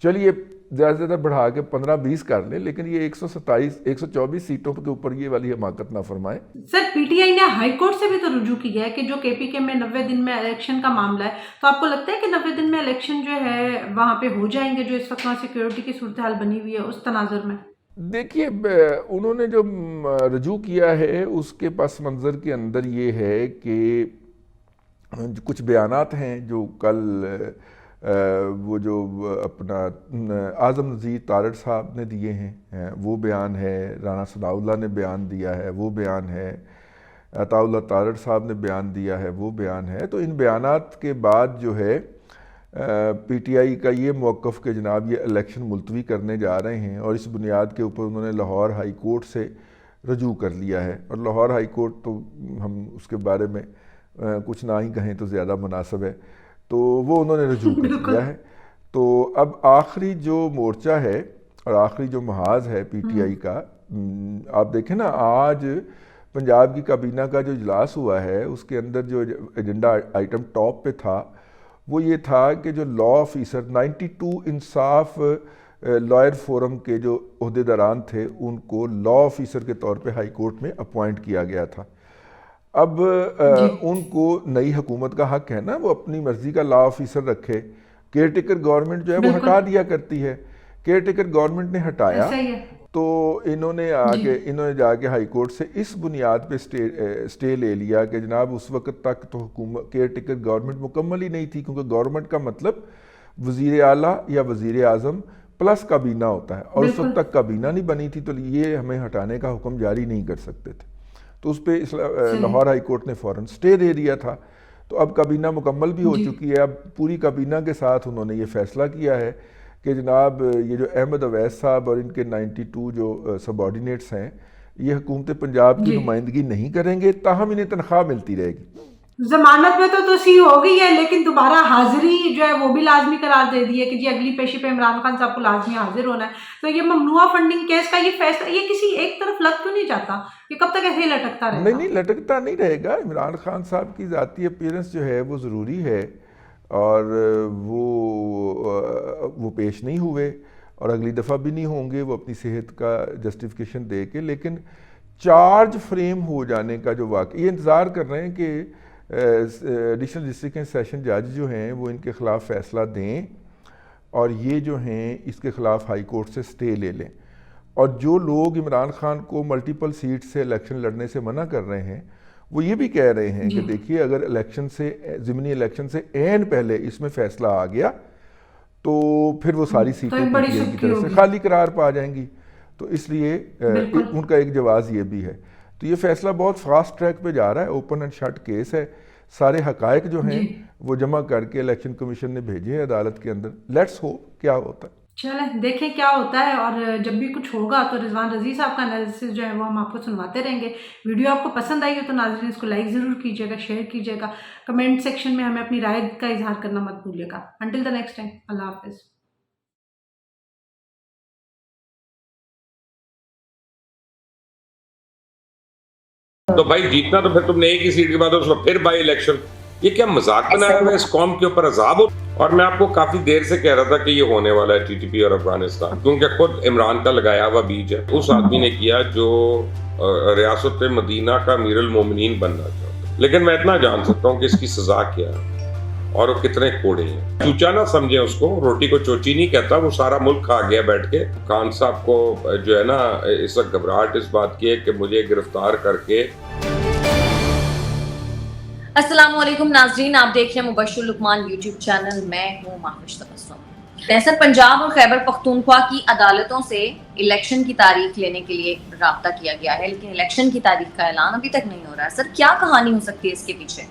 चलिए ज़्यादा से ज़्यादा बढ़ा के 15-20 कर लें, लेकिन ये 124 सीटों के ऊपर ये वाली हमाकत ना फरमाएं। सर, पीटीआई ने हाई कोर्ट से भी तो रुजू किया है कि जो केपीके में 90 दिन में इलेक्शन का मामला है, तो आपको लगता है कि 90 दिन में इलेक्शन जो है वहां पे हो जाएंगे, जो इस वक्त वहाँ सिक्योरिटी की सूरत हाल बनी हुई है उस तनाजुर में? देखिए उन्होंने जो रजू किया है उसके पस मंज़र के अंदर ये है कि कुछ बयानात हैं जो कल वो जो अपना आज़म नज़ीर तारड़ साहब ने दिए हैं, वो बयान है, राना सनाउल्लाह ने बयान दिया है वो बयान है, अताउल्लाह तारड़ साहब ने बयान दिया है वो बयान है। तो इन बयानात के बाद जो है पीटीआई का ये मौक़िफ़ कि जनाब ये इलेक्शन मुलतवी करने जा रहे हैं, और इस बुनियाद के ऊपर उन्होंने लाहौर हाई कोर्ट से रजू कर लिया है। और लाहौर हाई कोर्ट तो हम उसके बारे में कुछ ना ही कहें तो ज़्यादा मुनासिब है, तो वो उन्होंने रजू कर लिया है। तो अब आखिरी जो मोर्चा है और आखिरी जो महाज है पीटीआई का, आप देखें ना, आज पंजाब की काबीना का जो इजलास हुआ है उसके अंदर जो एजेंडा आइटम टॉप पे था वो ये था कि जो लॉ ऑफिसर 92 इंसाफ लॉयर फोरम के जो ओहदेदारान थे उनको लॉ ऑफिसर के तौर पे हाई कोर्ट में अपॉइंट किया गया था। अब जी। उनको नई हुकूमत का हक है ना, वो अपनी मर्जी का लॉ ऑफिसर रखे। केयर टेकर गवर्नमेंट जो है वो बिल्कुल। हटा दिया करती है, केयर टेकर गवर्नमेंट ने हटाया, ऐसा ही है। तो इन्होंने जाके हाई कोर्ट से इस बुनियाद पे स्टे ले लिया कि जनाब उस वक्त तक तो हुकूमत केयर टेकर गवर्नमेंट मुकम्मल ही नहीं थी, क्योंकि गवर्नमेंट का मतलब वज़ीर आला या वज़ीर आज़म प्लस काबीना होता है, और उस वक्त बिल्कुल। तक काबीना नहीं बनी थी, तो ये हमें हटाने का हुक्म जारी नहीं कर सकते थे। तो उस पर सही। लाहौर हाई कोर्ट ने फ़ौरन स्टे दे दिया था। तो अब काबीना मुकम्मल भी हो जी। चुकी है। अब पूरी काबीना के साथ उन्होंने ये फ़ैसला किया है कि जनाब ये जो अहमद अवैस साहब और इनके 92 जो सबॉर्डिनेट्स हैं, ये हुकूमत पंजाब की जी। नुमाइंदगी नहीं करेंगे, ताहम इन्हें तनख्वाह मिलती रहेगी। जमानत में तो सी हो गई है, लेकिन दोबारा हाजिरी जो है वो भी लाजमी करार दे दी है कि जी अगली पेशी पे इमरान खान साहब को लाजमी हाजिर होना है। तो ये ममनुआ फंडिंग केस का ये फैसला ये किसी एक तरफ लग क्यों नहीं जाता? ये कब तक ऐसे ही लटकता नहीं रहेगा? नहीं, लटकता नहीं रहेगा। इमरान खान साहब की ज़ाती अपीयरेंस जो है वो ज़रूरी है, और वो पेश नहीं हुए और अगली दफ़ा भी नहीं होंगे, वो अपनी सेहत का जस्टिफिकेशन दे के। लेकिन चार्ज फ्रेम हो जाने का जो वाक़ ये इंतज़ार कर रहे हैं कि एडिशनल डिस्ट्रिक्ट एंड सेशन जज जो हैं वो इनके ख़िलाफ़ फ़ैसला दें, और ये जो हैं इसके ख़िलाफ़ हाई कोर्ट से स्टे ले लें। और जो लोग इमरान खान को मल्टीपल सीट से इलेक्शन लड़ने से मना कर रहे हैं, वो ये भी कह रहे हैं कि देखिए अगर इलेक्शन से ज़िमनी इलेक्शन से ऐन पहले इसमें फ़ैसला आ गया तो फिर वो सारी तो सीटें एक बड़ी पीटीआई की सुर्खी तरफ से होगी। खाली करार पा जाएंगी। तो इसलिए बिल्कुल। उनका एक जवाज़ ये भी है। तो ये फ़ैसला बहुत फास्ट ट्रैक पे जा रहा है, ओपन एंड शट केस है। सारे हकायक जो हैं वो जमा करके इलेक्शन कमीशन ने भेजे हैं अदालत के अंदर। लेट्स होप क्या होता है। चलें देखें क्या होता है, और जब भी कुछ होगा तो रिजवान रज़ी साहब का एनालिसिस जो है वो हम आपको सुनवाते रहेंगे। वीडियो आपको पसंद आई हो तो नाज़रीन इसको लाइक ज़रूर कीजिएगा, शेयर कीजिएगा, कमेंट सेक्शन में हमें अपनी राय का इजहार करना मत भूलिएगा। अंटिल द नेक्स्ट टाइम, अल्लाह हाफिज़। तो भाई जीतना तो फिर तुमने एक ही सीट के बाद उसमें फिर बाई इलेक्शन, ये क्या मजाक बनाया हुआ है? इस कौम के ऊपर अजाब हो। और मैं आपको काफी देर से कह रहा था कि ये होने वाला है टीटीपी और अफगानिस्तान, क्योंकि खुद इमरान का लगाया हुआ बीज है। उस आदमी ने किया जो रियासत मदीना का अमीरुल मोमिनीन बनना चाहता है। लेकिन मैं इतना जान सकता हूँ कि इसकी सजा क्या है और वो कितने कोड़े हैं। चूचा ना समझे उसको, रोटी को चोची नहीं कहता, वो सारा मुल्क खा गया बैठ के। खान साहब को जो है ना इस वक्त घबराहट इस बात की है कि मुझे गिरफ्तार करके। अस्सलामुअलैकुम नाजरीन, आप देख रहे हैं मुबश्शिर लुकमान यूट्यूब चैनल। मैं हूँ माहविश तबस्सुम। दरअसल पंजाब और खैबर पख्तूनख्वा की अदालतों से इलेक्शन की तारीख लेने के लिए राब्ता किया गया है, लेकिन इलेक्शन की तारीख का ऐलान अभी तक नहीं हो रहा है। सर, क्या कहानी हो सकती है इसके पीछे?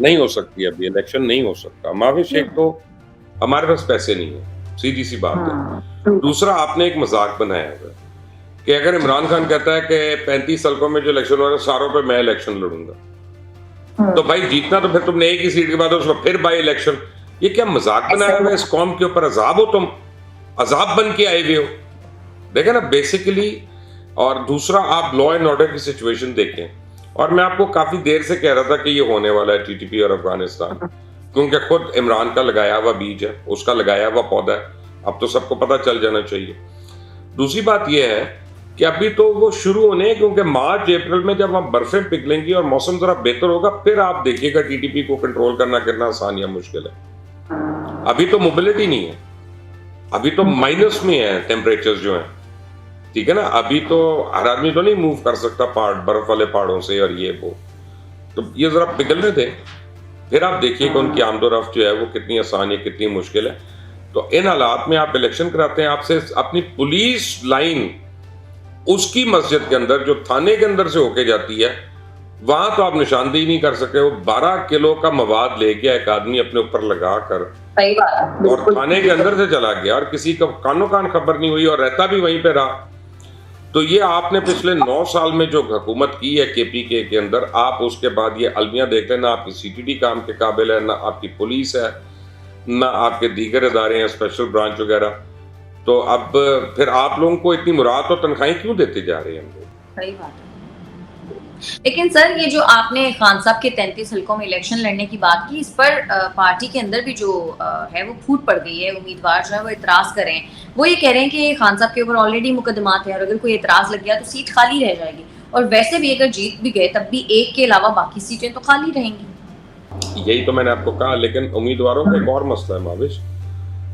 नहीं हो सकती, अभी इलेक्शन नहीं हो सकता माविश। एक तो हमारे पास पैसे नहीं है, सीधी सी बात है। दूसरा, आपने एक मजाक बनाया हुआ है कि अगर इमरान खान कहता है कि 35 हल्कों में जो इलेक्शन हो रहा है सारों पे मैं इलेक्शन लड़ूंगा, तो भाई जीतना तो फिर तुमने एक ही सीट के बाद उसमें फिर बाई इलेक्शन, ये क्या मजाक बनाया हुआ है? इस कौम के ऊपर अजाब हो, तुम अजाब बन के आए हुए हो। देखें ना बेसिकली। और दूसरा, आप लॉ एंड ऑर्डर की सिचुएशन देखें। और मैं आपको काफी देर से कह रहा था कि ये होने वाला है टीटीपी और अफगानिस्तान, क्योंकि खुद इमरान का लगाया हुआ बीज है, उसका लगाया हुआ पौधा है। अब तो सबको पता चल जाना चाहिए। दूसरी बात यह है कि अभी तो वो शुरू होने, क्योंकि मार्च अप्रैल में जब हम बर्फें पिघलेंगी और मौसम जरा बेहतर होगा, फिर आप देखिएगा टीटीपी को कंट्रोल करना कितना आसान या मुश्किल है। अभी तो मोबिलिटी नहीं है, अभी तो माइनस में है टेम्परेचर जो है, ठीक है ना। अभी तो हर आदमी तो नहीं मूव कर सकता पहाड़, बर्फ वाले पहाड़ों से और ये वो, तो ये जरा पिघलने दे, फिर आप देखिए कि उनकी आमदोरफ्त जो है वो कितनी आसान है, कितनी मुश्किल है। तो इन हालात में आप इलेक्शन कराते हैं, आपसे अपनी पुलिस लाइन उसकी मस्जिद के अंदर जो थाने के अंदर से होके जाती है, वहां तो आप निशानदेही नहीं कर सकते। वो 12 किलो का मवाद ले गया एक आदमी अपने ऊपर लगा कर, सही बात है, और थाने के अंदर से चला गया और किसी का कानो कान खबर नहीं हुई और रहता भी वहीं पे रहा। तो ये आपने पिछले 9 साल में जो हुकूमत की है केपीके के अंदर, आप उसके बाद ये अलमिया देख लें, ना आपकी सीटीडी काम के काबिल है, ना आपकी पुलिस है, ना आपके दीगर इदारे हैं, स्पेशल ब्रांच वगैरह। तो अब फिर आप लोगों को इतनी मुराद और तनख्वाहें क्यों देते जा रहे हैं हम लोग? सही बात है। लेकिन सर, ये जो आपने खान साहब के 33 हल्कों में इलेक्शन लड़ने की बात की, इस पर पार्टी के अंदर भी जो है वो फूट पड़ गई है। उम्मीदवार जो है वो इतराज कर रहे हैं, वो ये कह रहे हैं कि खान साहब के ऊपर ऑलरेडी मुकदमात है और अगर कोई इतराज लग गया तो सीट खाली रह जाएगी, और वैसे भी अगर जीत भी गए तब भी एक के अलावा बाकी सीटें तो खाली रहेंगी। यही तो मैंने आपको कहा। लेकिन उम्मीदवारों का एक और मसला है माविश,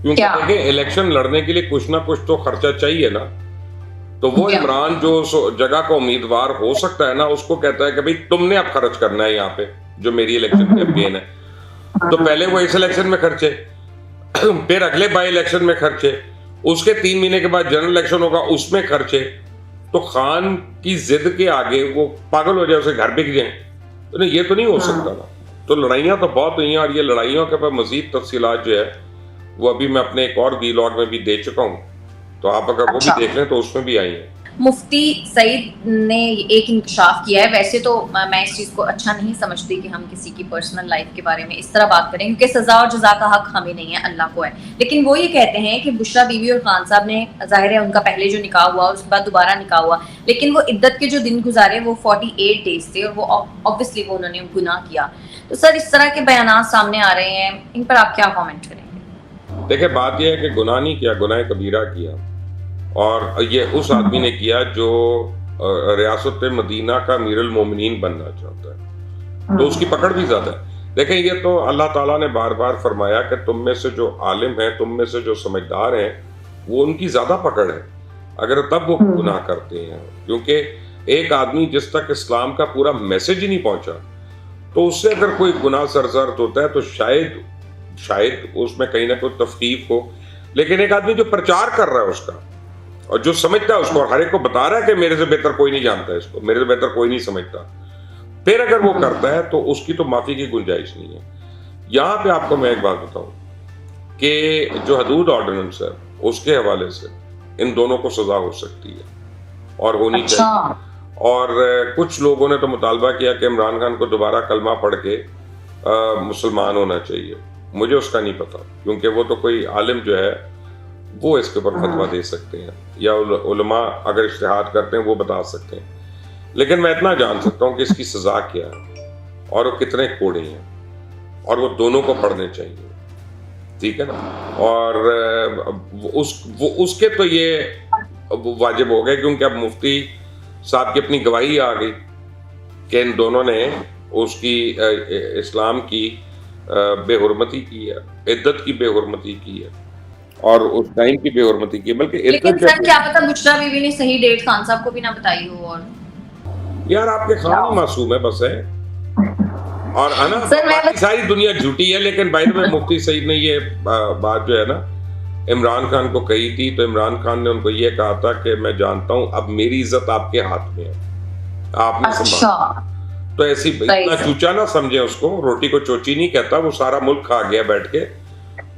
क्योंकि देखिए इलेक्शन लड़ने के लिए कुछ ना कुछ तो खर्चा चाहिए ना। तो वो इमरान जो जगह का उम्मीदवार हो सकता है ना, उसको कहता है कि भाई तुमने अब खर्च करना है यहाँ पे, जो मेरी इलेक्शन कैंपेन है। तो पहले वो इस इलेक्शन में खर्चे, फिर अगले बाई इलेक्शन में खर्चे, उसके 3 महीने के बाद जनरल इलेक्शन होगा उसमें खर्चे। तो खान की जिद के आगे वो पागल हो जाए, उसे घर बिक जाए, तो ये तो नहीं हो सकता ना। तो लड़ाइयाँ तो बहुत हुई हैं, और ये लड़ाइयों के ऊपर मजीद तफसीलात जो है वो अभी मैं अपने एक और वीलॉग में भी दे चुका हूँ, तो आप अगर वो भी देख लें तो उसमें भी आई है। मुफ्ती सईद ने एक इंकशाफ किया है। वैसे तो मैं इस चीज को अच्छा नहीं समझती कि हम किसी की पर्सनल लाइफ के बारे में इस तरह बात करें, क्योंकि सजा और जजा का हक हमें नहीं है, अल्लाह को है। लेकिन वो ये कहते हैं कि बुशरा बीवी और खान साहब ने, जाहिर है उनका पहले जो निकाह हुआ और उसके बाद दोबारा निकाह हुआ, लेकिन वो इद्दत के जो दिन गुजारे वो 48 डेज थे, और वो ऑब्वियसली वो उन्होंने गुनाह किया। तो सर, इस तरह के बयान सामने आ रहे हैं, इन पर आप क्या कॉमेंट करेंगे? देखिए बात यह है कि गुनाह नहीं किया, गुनाह कबीरा किया, और ये उस आदमी ने किया जो रियासत मदीना का अमीरुल मोमिनीन बनना चाहता है, तो उसकी पकड़ भी ज्यादा है। देखें, ये तो अल्लाह ताला ने बार बार फरमाया कि तुम में से जो आलिम है, तुम में से जो समझदार हैं, वो उनकी ज्यादा पकड़ है, अगर तब वो गुनाह करते हैं। क्योंकि एक आदमी जिस तक इस्लाम का पूरा मैसेज ही नहीं पहुंचा, तो उससे अगर कोई गुनाह सरजर्द होता है तो शायद उसमें कहीं ना कोई तफकीफ हो। लेकिन एक आदमी जो प्रचार कर रहा है उसका, और जो समझता है उसको, और हर एक को बता रहा है कि मेरे से बेहतर कोई नहीं जानता इसको, मेरे से बेहतर कोई नहीं समझता, फिर अगर वो करता है तो उसकी तो माफी की गुंजाइश नहीं है। यहां पे आपको मैं एक बात बताऊं कि जो हदूद ऑर्डिनेंस है उसके हवाले से इन दोनों को सजा हो सकती है और होनी चाहिए। और कुछ लोगों ने तो मुतालबा किया कि इमरान खान को दोबारा कलमा पढ़ के मुसलमान होना चाहिए। मुझे उसका नहीं पता, क्योंकि वो तो कोई आलिम जो है वो इसके ऊपर फतवा दे सकते हैं, या उलमा अगर इज्तिहाद करते हैं वो बता सकते हैं। लेकिन मैं इतना जान सकता हूँ कि इसकी सजा क्या है और वो कितने कोड़े हैं, और वो दोनों को पढ़ने चाहिए, ठीक है ना। और उसके तो ये वाजिब हो गए, क्योंकि अब मुफ्ती साहब की अपनी गवाही आ गई कि इन दोनों ने उसकी इस्लाम की बेहुरमती की है, इद्दत की बेहुरमती की है, और उस टाइम की बेहुरमती की, बल्कि लेकिन सर क्या पता बुशरा बीवी ने सही डेट खान साहब को भी ना बताई हो। और यार आपके खान मासूम है बस है, और है ना, बाकी सारी दुनिया झूठी है। लेकिन बाय द वे मुफ्ती सईद ने ये बात जो है ना इमरान खान को कही थी, तो इमरान खान ने उनको ये कहा था कि मैं जानता हूं अब मेरी इज्जत आपके हाथ में है, आपने संभाला। तो ऐसी इतना चूचा ना समझे उसको, रोटी को चोची नहीं कहता, वो सारा मुल्क खा गया बैठ के।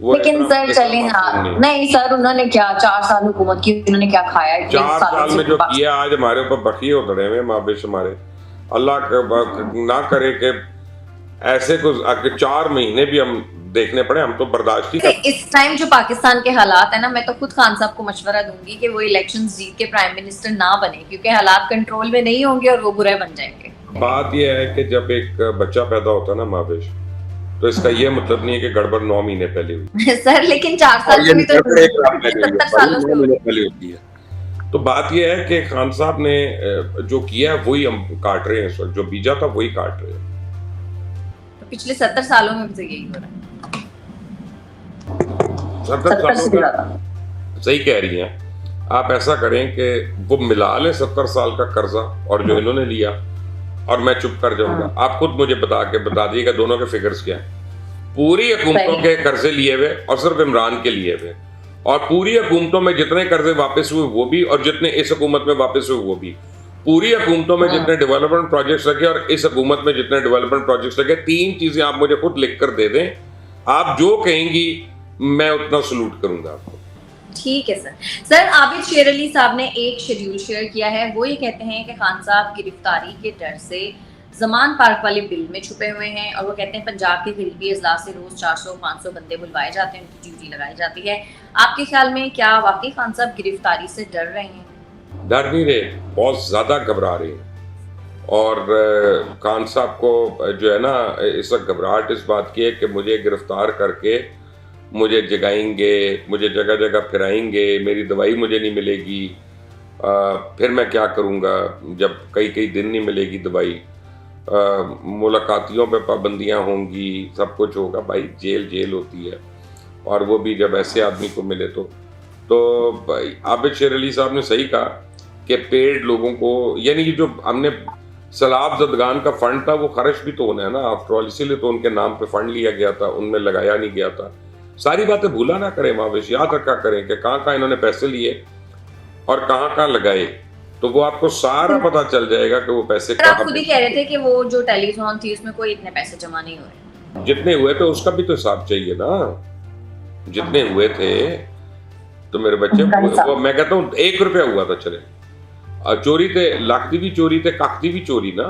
लेकिन सर चले ना, नहीं सर उन्होंने क्या 4 साल हुकूमत की, उन्होंने क्या खाया 4 साल में जो किया, आज हमारे ऊपर बखिए उतरे हुए माबिश हमारे। अल्लाह ना करे कि ऐसे कुछ आगे 4 महीने भी हम देखने पड़े, हम तो बर्दाश्त ही कर। इस टाइम जो पाकिस्तान के हालात है ना, मैं तो खुद खान साहब को मशवरा दूंगी कि वो इलेक्शंस जीत के प्राइम मिनिस्टर ना बने, क्योंकि हालात कंट्रोल में नहीं होंगे और वो बुरे बन जाएंगे। बात यह है कि जब एक बच्चा पैदा होता है ना माविश, तो इसका ये मतलब नहीं है कि गड़बड़ 9 महीने पहले हुई सर लेकिन 4 साल से भी तो 70 सालों से पहले होती है। तो बात यह है कि खान साहब ने जो किया वही हम काट रहे हैं इस वक्त, जो बीजा था वही काट रहे हैं। तो पिछले 70 सालों में भी यही हो रहा है। 70 सालों का सही कह रही हैं आप। ऐसा करें कि वो मिला लें 70 साल का कर्जा और जो इन्होंने लिया, और मैं चुप कर जाऊंगा। आप खुद मुझे बता दिएगा दोनों के फिगर्स क्या है। पूरी हुकूमतों के कर्जे लिए हुए और सिर्फ इमरान के लिए हुए, और पूरी हुकूमतों में जितने कर्जे वापस हुए वो भी, और जितने इस हुकूमत में वापस हुए वो भी। पूरी हुकूमतों में जितने डेवलपमेंट प्रोजेक्ट्स लगे और इस हुकूमत में जितने डेवलपमेंट प्रोजेक्ट्स लगे, 3 चीजें आप मुझे खुद लिख कर दे दें, आप जो कहेंगी मैं उतना सलूट करूंगा आपको। ठीक है सर आबिद शेर अली साहब ने एक शेड्यूल शेयर किया है। वो ये कहते हैं कि खान साहब गिरफ्तारी के डर से जमान पार्क वाले बिल में छुपे हुए हैं, और वो कहते हैं पंजाब के करीबी अजला से रोज 400-500 बंदे बुलवाए जाते हैं, उनकी ड्यूटी लगाई जाती है। आपके ख्याल में क्या वाकई खान साहब गिरफ्तारी से डर रहे हैं? डर नहीं रहे, बहुत ज्यादा घबरा रहे हैं। और खान साहब को जो है ना इस वक्त घबराहट इस बात की है कि मुझे गिरफ्तार करके मुझे जगाएंगे, मुझे जगह जगह फिराएंगे, मेरी दवाई मुझे नहीं मिलेगी, फिर मैं क्या करूँगा जब कई दिन नहीं मिलेगी दवाई, मुलाकातियों पे पाबंदियाँ होंगी, सब कुछ होगा। भाई जेल होती है, और वो भी जब ऐसे आदमी को मिले तो आबिद शेर अली साहब ने सही कहा कि पेड लोगों को, यानी जो हमने सलाब जदगान का फंड था वो खर्च भी तो होना है ना आफ्टर ऑल, इसीलिए तो उनके नाम पे फंड लिया गया था, उनमें लगाया नहीं गया था। सारी बातें भूला ना करें मावेश, याद रखा करें कि कहाँ इन्होंने पैसे लिए और कहाँ लगाए, तो वो आपको सारा पता चल जाएगा कि वो पैसे आप खुद ही कह रहे थे कि वो जो टेलीथॉन थी उसमें कोई इतने पैसे जमा नहीं हुए। जितने हुए थे उसका भी तो हिसाब चाहिए ना, जितने हुए थे। तो मेरे बच्चे वो मैं कहता हूँ 1 रुपया हुआ था चले, चोरी थे लाखती भी चोरी थे, काकती भी चोरी ना।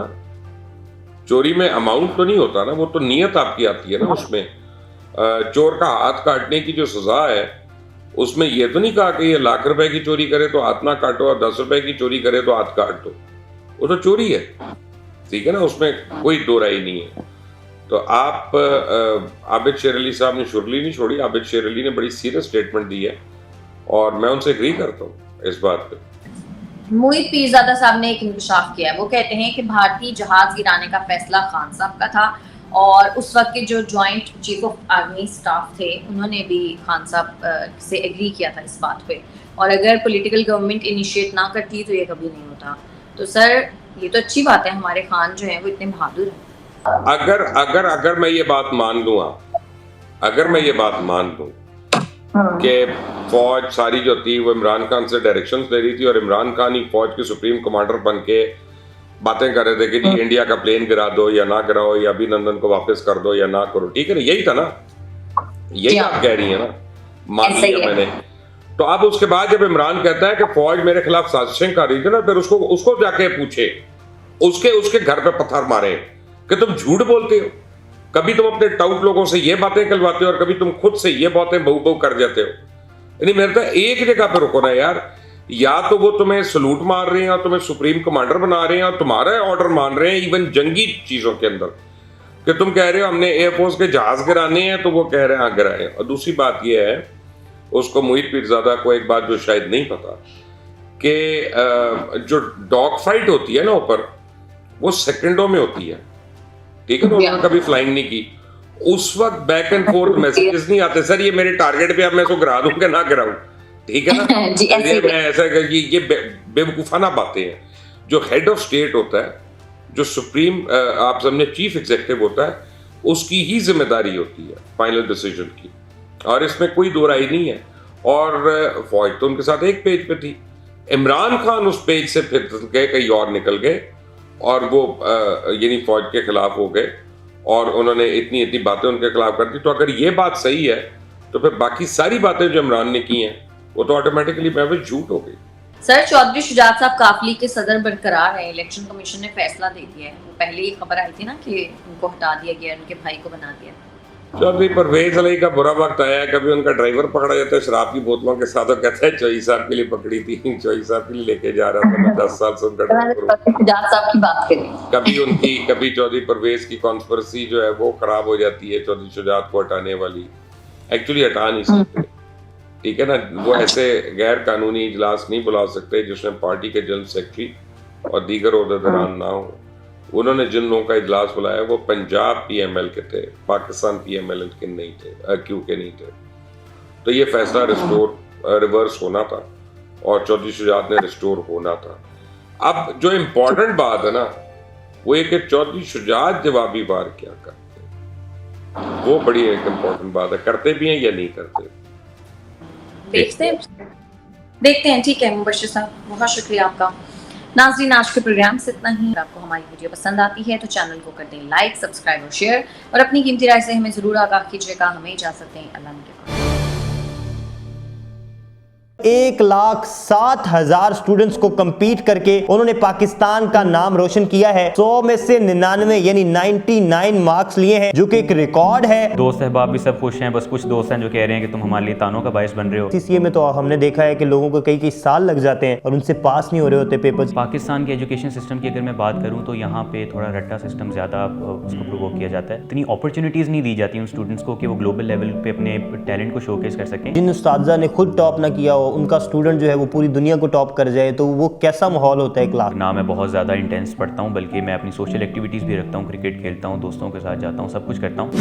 चोरी में अमाउंट तो नहीं होता ना, वो तो नीयत आपकी आती है ना उसमें। चोर का हाथ काटने की जो सजा है उसमें ये तो नहीं कहा कि ये लाख रुपए की चोरी करे तो हाथ ना काटो, और 10 रुपए की चोरी करे तो हाथ काट दो, वो तो चोरी है, ठीक है ना, उसमें कोई दो राय नहीं है। तो आप आबिद शेर अली साहब ने शुरली नहीं छोड़ी, आबिद शेर अली ने बड़ी सीरियस स्टेटमेंट दी है और मैं उनसे एग्री करता हूँ इस बात पे। मोहित पीरजादा साहब ने एक इंकशाफ किया है। वो कहते हैं कि भारतीय जहाज गिराने का फैसला खान साहब का था, और उस वक्त के जो joint chief of army staff थे उन्होंने भी खान साहब से एग्री किया था इस बात पे, और अगर पॉलिटिकल गवर्नमेंट इनिशिएट ना करती तो ये कभी नहीं होता। तो सर ये तो अच्छी बात है, हमारे खान जो है वो इतने बहादुर हैं। अगर मैं ये बात मान लूँ, अगर मैं ये बात मान लूँ कि फौज सारी जो थी वो इमरान खान से डायरेक्शंस ले रही थी, और इमरान खान ही फौज के सुप्रीम कमांडर बन के बातें कर रहे थे कि जी इंडिया का प्लेन गिरा दो या ना गिराओ, या अभिनंदन को वापस कर दो या ना करो, ठीक है ना, यही था ना, यही आप कह रही है ना, मान लिया मैंने। तो अब उसके बाद जब इमरान कहता है कि फौज मेरे खिलाफ साजिशें कर रही थी ना, फिर उसको जाके पूछे, उसके घर पे पत्थर मारे कि तुम झूठ बोलते हो, कभी तुम अपने टाउट लोगों से ये बातें कहलवाते हो और कभी तुम खुद से ये बातें बहु कर जाते हो। यानी मेरे तो एक जगह पे रुको ना यार, या तो वो तुम्हें सलूट मार रहे हैं और तुम्हें सुप्रीम कमांडर बना रहे हैं और तुम्हारा ऑर्डर मान रहे हैं, इवन जंगी चीजों के अंदर, कि तुम कह रहे हो हमने एयरफोर्स के जहाज गिराने हैं, तो वो कह रहे हैं हाँ गिराए। और दूसरी बात ये है, उसको मोहित पीरजादा को एक बात जो शायद नहीं पता, कि जो डॉग फाइट होती है ना ऊपर, वो सेकंडों में होती है, ठीक है। तो उन्होंने कभी फ्लाइंग नहीं की। उस वक्त बैक एंड फोर्थ मैसेजेस नहीं आते, सर ये मेरे टारगेट पे, अब मैं इसको गिरा दूं कि ना गिराऊं, ठीक है ना। जी, ऐसे मैं ऐसा ये बेवकूफाना बातें हैं। जो हेड ऑफ स्टेट होता है, जो सुप्रीम आप समझे चीफ एग्जीक्यूटिव होता है, उसकी ही जिम्मेदारी होती है फाइनल डिसीजन की, और इसमें कोई दो राय नहीं है। और फौज तो उनके साथ एक पेज पे थी, इमरान खान उस पेज से फिर गए, कहीं और निकल गए, और वो यानी फौज के खिलाफ हो गए, और उन्होंने इतनी बातें उनके खिलाफ कर दी। तो अगर ये बात सही है, तो फिर बाकी सारी बातें जो इमरान ने की हैं वो तो ऑटोमेटिकली महज झूठ हो गई। सर, चौधरी शुजात साहब काफली के सदर बरकरार है, इलेक्शन कमीशन ने फैसला दे दिया है। वो पहले ही खबर आई थी ना कि उनको हटा दिया गया, उनके भाई को बना दिया। चौधरी परवेज अली का बुरा वक्त आया है, कभी उनका ड्राइवर पकड़ा जाता है शराब की बोतलों के साथ, और कहता है चौधरी साहब के लिए पकड़ी थी, चौधरी साहब के लिए लेके जा रहा था, मैं 10 साल से उनका ड्राइवर हूं। शुजात साहब की बात करें, कभी चौधरी परवेज की कॉन्स्पिरेसी जो है वो खराब हो जाती है चौधरी शुजात को हटाने वाली, एक्चुअली हटा नहीं सकते, ठीक है ना। वो ऐसे गैर कानूनी इजलास नहीं बुला सकते जिसमें पार्टी के जनरल सेक्रेटरी और दीगर ओहदेदारान ना हो। उन्होंने जिन लोगों का इजलास बुलाया वो पंजाब पीएमएल के थे, पाकिस्तान पीएमएल के नहीं थे, क्यू के नहीं थे। तो ये फैसला रिवर्स होना था, और चौधरी शुजात ने रिस्टोर होना था। अब जो इम्पोर्टेंट बात है ना, वो ये कि चौधरी शुजात जवाबी वार क्या करते, वो बड़ी एक इम्पोर्टेंट बात है, करते भी हैं या नहीं करते, देखते हैं। ठीक है मुबश्शिर साहब, बहुत शुक्रिया आपका। नाज़रीन, आज के प्रोग्राम से इतना ही। आपको हमारी वीडियो पसंद आती है तो चैनल को कर दें लाइक, सब्सक्राइब और शेयर, और अपनी कीमती राय से हमें जरूर आगाह कीजिएगा। हमें इजाजत दें, अल्लाह ने 1,07,000 स्टूडेंट्स को compete करके उन्होंने पाकिस्तान का नाम रोशन किया है। 100 में से 99 यानी 99 मार्क्स लिए हैं, जो कि एक रिकॉर्ड है। दोस्त अहबाब भी सब खुश हैं, बस कुछ दोस्त हैं जो कह रहे हैं कि तुम हमारे लिए तानों का बायस बन रहे हो। सीसीए में तो हमने देखा है कि लोगों को कई साल लग जाते हैं और उनसे पास नहीं हो रहे होते पेपर्स। पाकिस्तान के एजुकेशन सिस्टम की अगर मैं बात करूं तो यहाँ पे थोड़ा रट्टा सिस्टम ज़्यादा उसको प्रोवोक किया जाता है। इतनी अपॉर्चुनिटीज़ नहीं दी जाती उन स्टूडेंट्स को कि वो ग्लोबल लेवल पे अपने टैलेंट को शोकेस कर सकें। जिन उस्तादा ने खुद टॉप ना किया हो, उनका स्टूडेंट जो है वो पूरी दुनिया को टॉप कर जाए, तो वो कैसा माहौल होता है क्लास। ना मैं बहुत ज़्यादा इंटेंस पढ़ता हूँ, बल्कि मैं अपनी सोशल एक्टिविटीज़ भी रखता हूँ, क्रिकेट खेलता हूँ, दोस्तों के साथ जाता हूँ, सब कुछ करता हूँ।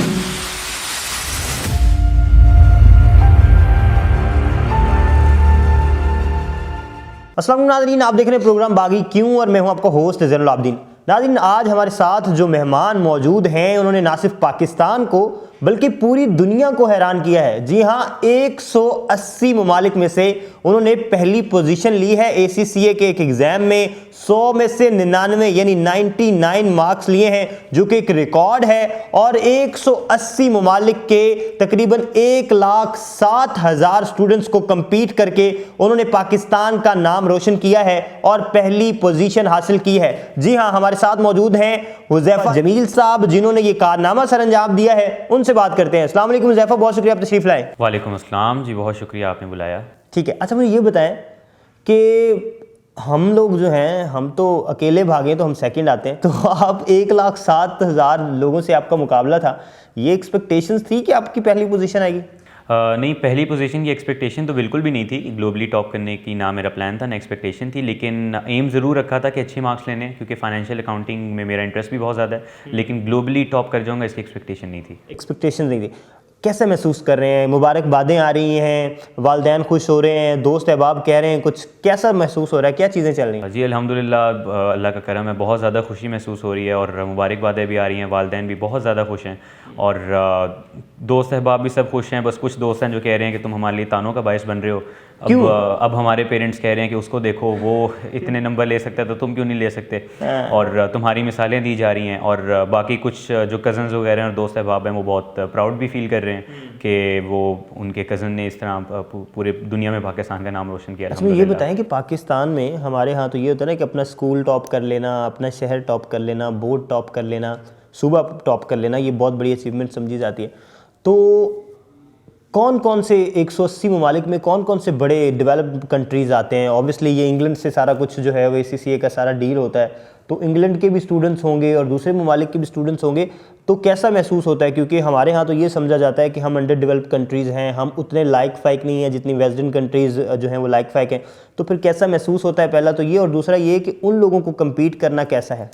अस्सलाम वालेकुम नाज़रीन, आप देख रहे हैं प्रोग्राम बागी क्यों, और मैं हूं आपका होस्ट ज़ैनुल आबिदीन। नाज़रीन, आज हमारे साथ जो मेहमान मौजूद हैं, उन्होंने ना सिर्फ पाकिस्तान को बल्कि पूरी दुनिया को हैरान किया है। जी हाँ, 180 ममालिक में से उन्होंने पहली पोजीशन ली है ACCA के एक एग्जाम में। 100 में से 99 यानी 99 मार्क्स लिए हैं, जो कि एक रिकॉर्ड है। और 180 ममालिक के तकरीबन 1,07,000 स्टूडेंट्स को compete करके उन्होंने पाकिस्तान का नाम रोशन किया है और पहली पोजीशन हासिल की है। जी हाँ, हमारे साथ मौजूद हैं हुज़ैफा जमील साहब, जिन्होंने ये कारनामा सर अंजाम दिया है। उनसे बात करते हैं। अस्सलाम वालेकुम हुज़ैफा, बहुत शुक्रिया आप तशरीफ लाए। वालेकुम अस्सलाम जी, बहुत शुक्रिया आपने बुलाया। ठीक है, अच्छा मुझे ये बताएं कि हम लोग जो हैं, हम तो अकेले भागे तो हम सेकंड आते हैं, तो आप 1,07,000 लोगों से आपका मुकाबला था। ये एक्सपेक्टेशंस थी कि आपकी पहली पोजीशन आएगी? नहीं, पहली पोजीशन की एक्सपेक्टेशन तो बिल्कुल भी नहीं थी। ग्लोबली टॉप करने की ना मेरा प्लान था ना एक्सपेक्टेशन थी, लेकिन एम ज़रूर रखा था कि अच्छे मार्क्स लेने, क्योंकि फाइनेंशियल अकाउंटिंग में मेरा इंटरेस्ट भी बहुत ज़्यादा है। लेकिन ग्लोबली टॉप कर जाऊँगा इसकी एक्सपेक्टेशन नहीं थी। एक्सपेक्टेशन नहीं थी। कैसे महसूस कर रहे हैं? मुबारकबादें आ रही हैं, वालिदैन खुश हो रहे हैं, दोस्त अहबाब कह रहे हैं कुछ, कैसा महसूस हो रहा है, क्या चीज़ें चल रही हैं? जी अल्हम्दुलिल्लाह, अल्लाह का करम है, बहुत ज़्यादा खुशी महसूस हो रही है और मुबारकबादें भी आ रही हैं, वालिदैन भी बहुत ज़्यादा खुश हैं और दोस्त अहबाब भी सब खुश हैं। बस कुछ दोस्त हैं जो कह रहे हैं कि तुम हमारे लिए तानों का बायस बन रहे हो। अब हमारे पेरेंट्स कह रहे हैं कि उसको देखो, वो इतने नंबर ले सकता है तो तुम क्यों नहीं ले सकते, और तुम्हारी मिसालें दी जा रही हैं। और बाकी कुछ जो कज़न्स वगैरह और दोस्त अहबाब हैं, वो बहुत प्राउड भी फील कर रहे हैं कि वो उनके कज़न ने इस तरह पूरे दुनिया में पाकिस्तान का नाम रोशन किया। अच्छा, ये बताएं कि पाकिस्तान में हमारे यहाँ तो ये होता है ना कि अपना स्कूल टॉप कर लेना, अपना शहर टॉप कर लेना, बोर्ड टॉप कर लेना, सूबा टॉप कर लेना, ये बहुत बड़ी अचीवमेंट समझी जाती है। तो कौन कौन से 180 ममालिक में कौन कौन से बड़े डेवलप्ड कंट्रीज़ आते हैं? ऑब्वियसली ये इंग्लैंड से सारा कुछ जो है वो ACCA का सारा डील होता है, तो इंग्लैंड के भी स्टूडेंट्स होंगे और दूसरे ममालिक के भी स्टूडेंट्स होंगे, तो कैसा महसूस होता है? क्योंकि हमारे यहाँ तो ये समझा जाता है कि हम अंडर डेवलप्ड कंट्रीज़ हैं, हम उतने लाइक फाइक नहीं हैं जितनी वेस्टर्न कंट्रीज़ जो हैं वो लाइक फाइक हैं, तो फिर कैसा महसूस होता है? पहला तो ये, और दूसरा ये कि उन लोगों को कम्पीट करना कैसा है?